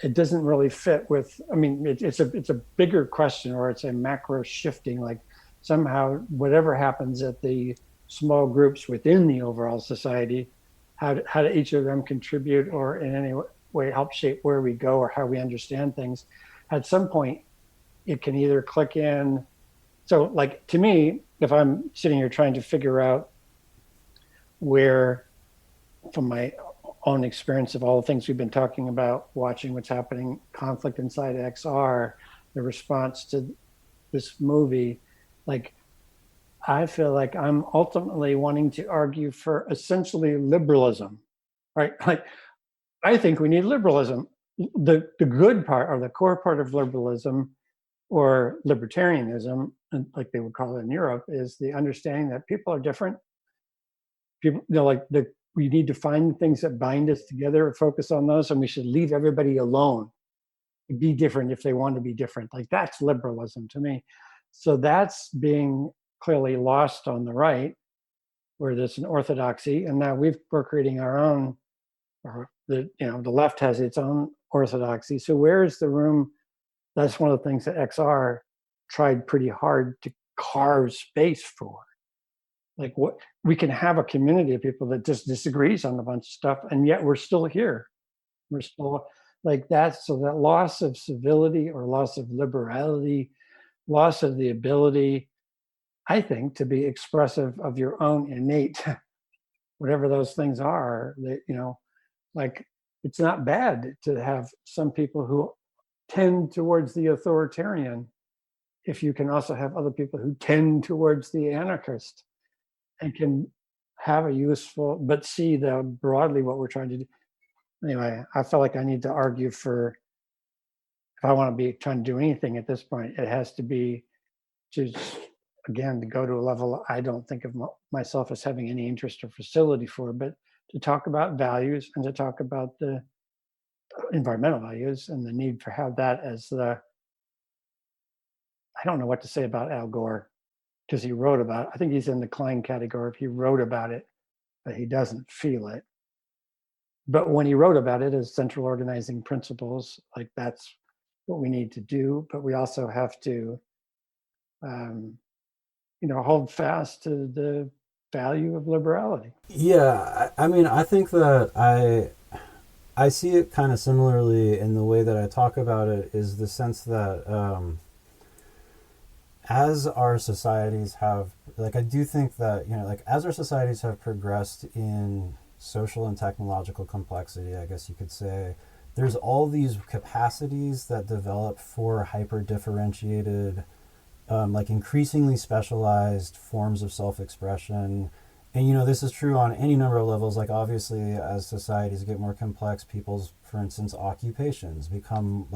it doesn't really fit with, it's a bigger question, or it's a macro shifting, like somehow whatever happens at the small groups within the overall society, how do each of them contribute or in any way help shape where we go or how we understand things. At some point, it can either click in. So, like, to me, if I'm sitting here trying to figure out where, from my own experience of all the things we've been talking about, watching what's happening, conflict inside XR, the response to this movie, like, I feel like I'm ultimately wanting to argue for essentially liberalism, right? Like, I think we need liberalism. The good part, or the core part of liberalism, or libertarianism, like they would call it in Europe, is the understanding that people are different. People, like the we need to find things that bind us together, focus on those, and we should leave everybody alone. Be different if they want to be different. Like that's liberalism to me. So that's being clearly lost on the right, where there's an orthodoxy, and now we're creating our own, or the left has its own orthodoxy. So where is the room? That's one of the things that XR tried pretty hard to carve space for. Like what we can have a community of people that just disagrees on a bunch of stuff, and yet we're still here. We're still like that. So that loss of civility or loss of liberality, loss of the ability, I think, to be expressive of your own innate, whatever those things are, that, like it's not bad to have some people who tend towards the authoritarian, if you can also have other people who tend towards the anarchist and can have a useful, but see the broadly what we're trying to do. Anyway, I felt like I need to argue for, if I want to be trying to do anything at this point, it has to be to, again, to go to a level I don't think of myself as having any interest or facility for, but to talk about values and to talk about the environmental values and the need for have that as the, I don't know what to say about Al Gore, because he wrote about it. I think he's in the Klein category if he wrote about it, but he doesn't feel it. But when he wrote about it as central organizing principles, like that's what we need to do. But we also have to, hold fast to the value of liberality. Yeah, I mean, I think that I see it kind of similarly in the way that I talk about it, is the sense that as our societies have, like, I do think that, as our societies have progressed in social and technological complexity, I guess you could say, there's all these capacities that develop for hyper-differentiated, increasingly specialized forms of self-expression. And, this is true on any number of levels. Like, obviously, as societies get more complex, people's, for instance, occupations become,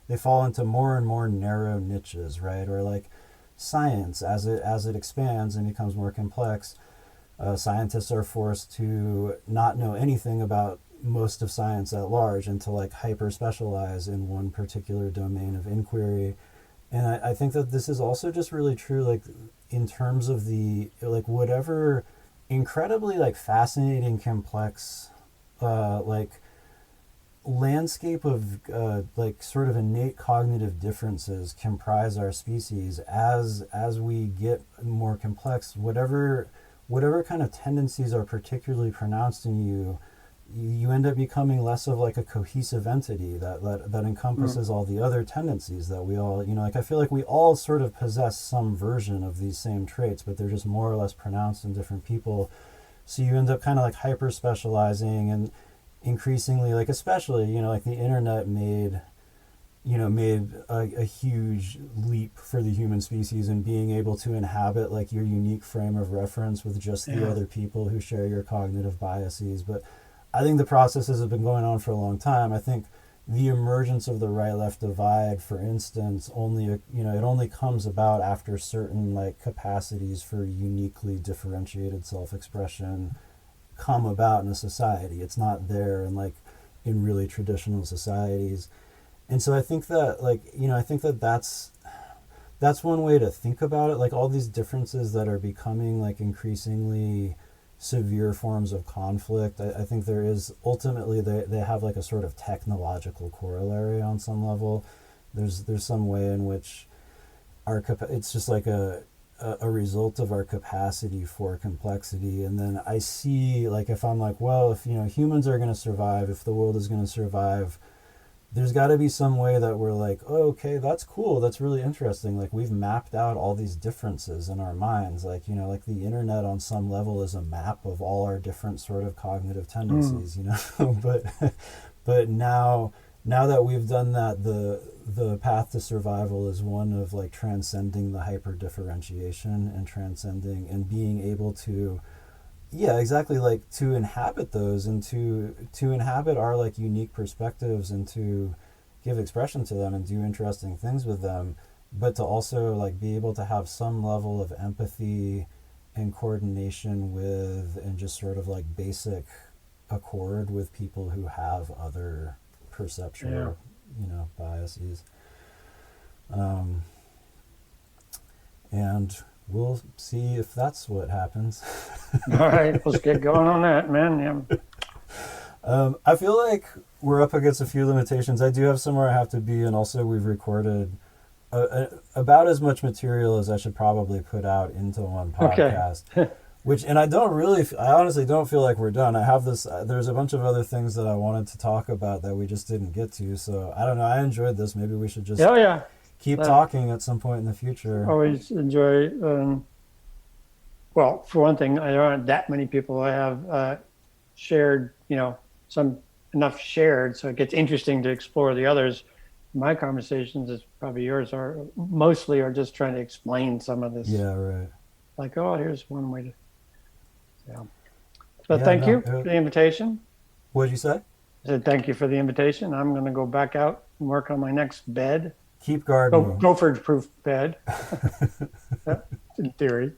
they fall into more and more narrow niches, right? Or, science, as it expands and becomes more complex, scientists are forced to not know anything about most of science at large and to hyper specialize in one particular domain of inquiry. And I think that this is also just really true, in terms of the whatever incredibly fascinating, complex landscape of sort of innate cognitive differences comprise our species. As we get more complex, whatever kind of tendencies are particularly pronounced in you end up becoming less of a cohesive entity that encompasses all the other tendencies that we all, I feel like we all sort of possess some version of these same traits, but they're just more or less pronounced in different people. So you end up kind of hyper specializing, and increasingly, especially, the internet made a huge leap for the human species in being able to inhabit your unique frame of reference with just the other people who share your cognitive biases. But I think the processes have been going on for a long time. I think the emergence of the right-left divide, for instance, it only comes about after certain capacities for uniquely differentiated self-expression come about in a society. It's not there in really traditional societies. And so I think that that's one way to think about it. All these differences that are becoming increasingly severe forms of conflict, I think there is ultimately they have a sort of technological corollary on some level. There's some way in which it's just a result of our capacity for complexity. And then I see if I'm well, if humans are going to survive, if the world is going to survive, there's got to be some way that we're oh, okay, that's cool, that's really interesting, we've mapped out all these differences in our minds, the internet on some level is a map of all our different sort of cognitive tendencies, but now that we've done that, the path to survival is one of transcending the hyper differentiation and transcending and being able to to inhabit those and to inhabit our unique perspectives and to give expression to them and do interesting things with them, but to also be able to have some level of empathy in coordination with and just sort of like basic accord with people who have other perceptual, biases. And we'll see if that's what happens. All right, let's get going on that, man. Yeah. I feel like we're up against a few limitations. I do have somewhere I have to be, and also we've recorded about as much material as I should probably put out into one podcast. Okay. I honestly don't feel like we're done. I have this, there's a bunch of other things that I wanted to talk about that we just didn't get to. So I don't know. I enjoyed this. Maybe we should just keep talking at some point in the future. Always enjoy, well, for one thing, there aren't that many people I have shared, enough shared. So it gets interesting to explore the others. My conversations, as probably yours are, mostly are just trying to explain some of this. Yeah, right. Like, oh, here's one way to. Yeah. So thank you for the invitation. What did you say? I said thank you for the invitation. I'm going to go back out and work on my next bed. Keep gardening. Gopher-proof bed. In theory.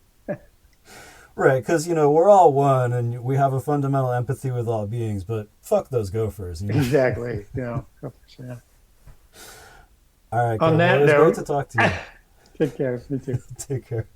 Right, because, we're all one, and we have a fundamental empathy with all beings, but fuck those gophers. Exactly. Gophers, yeah. All right, on that note, it was great to talk to you. Take care. You too. Take care.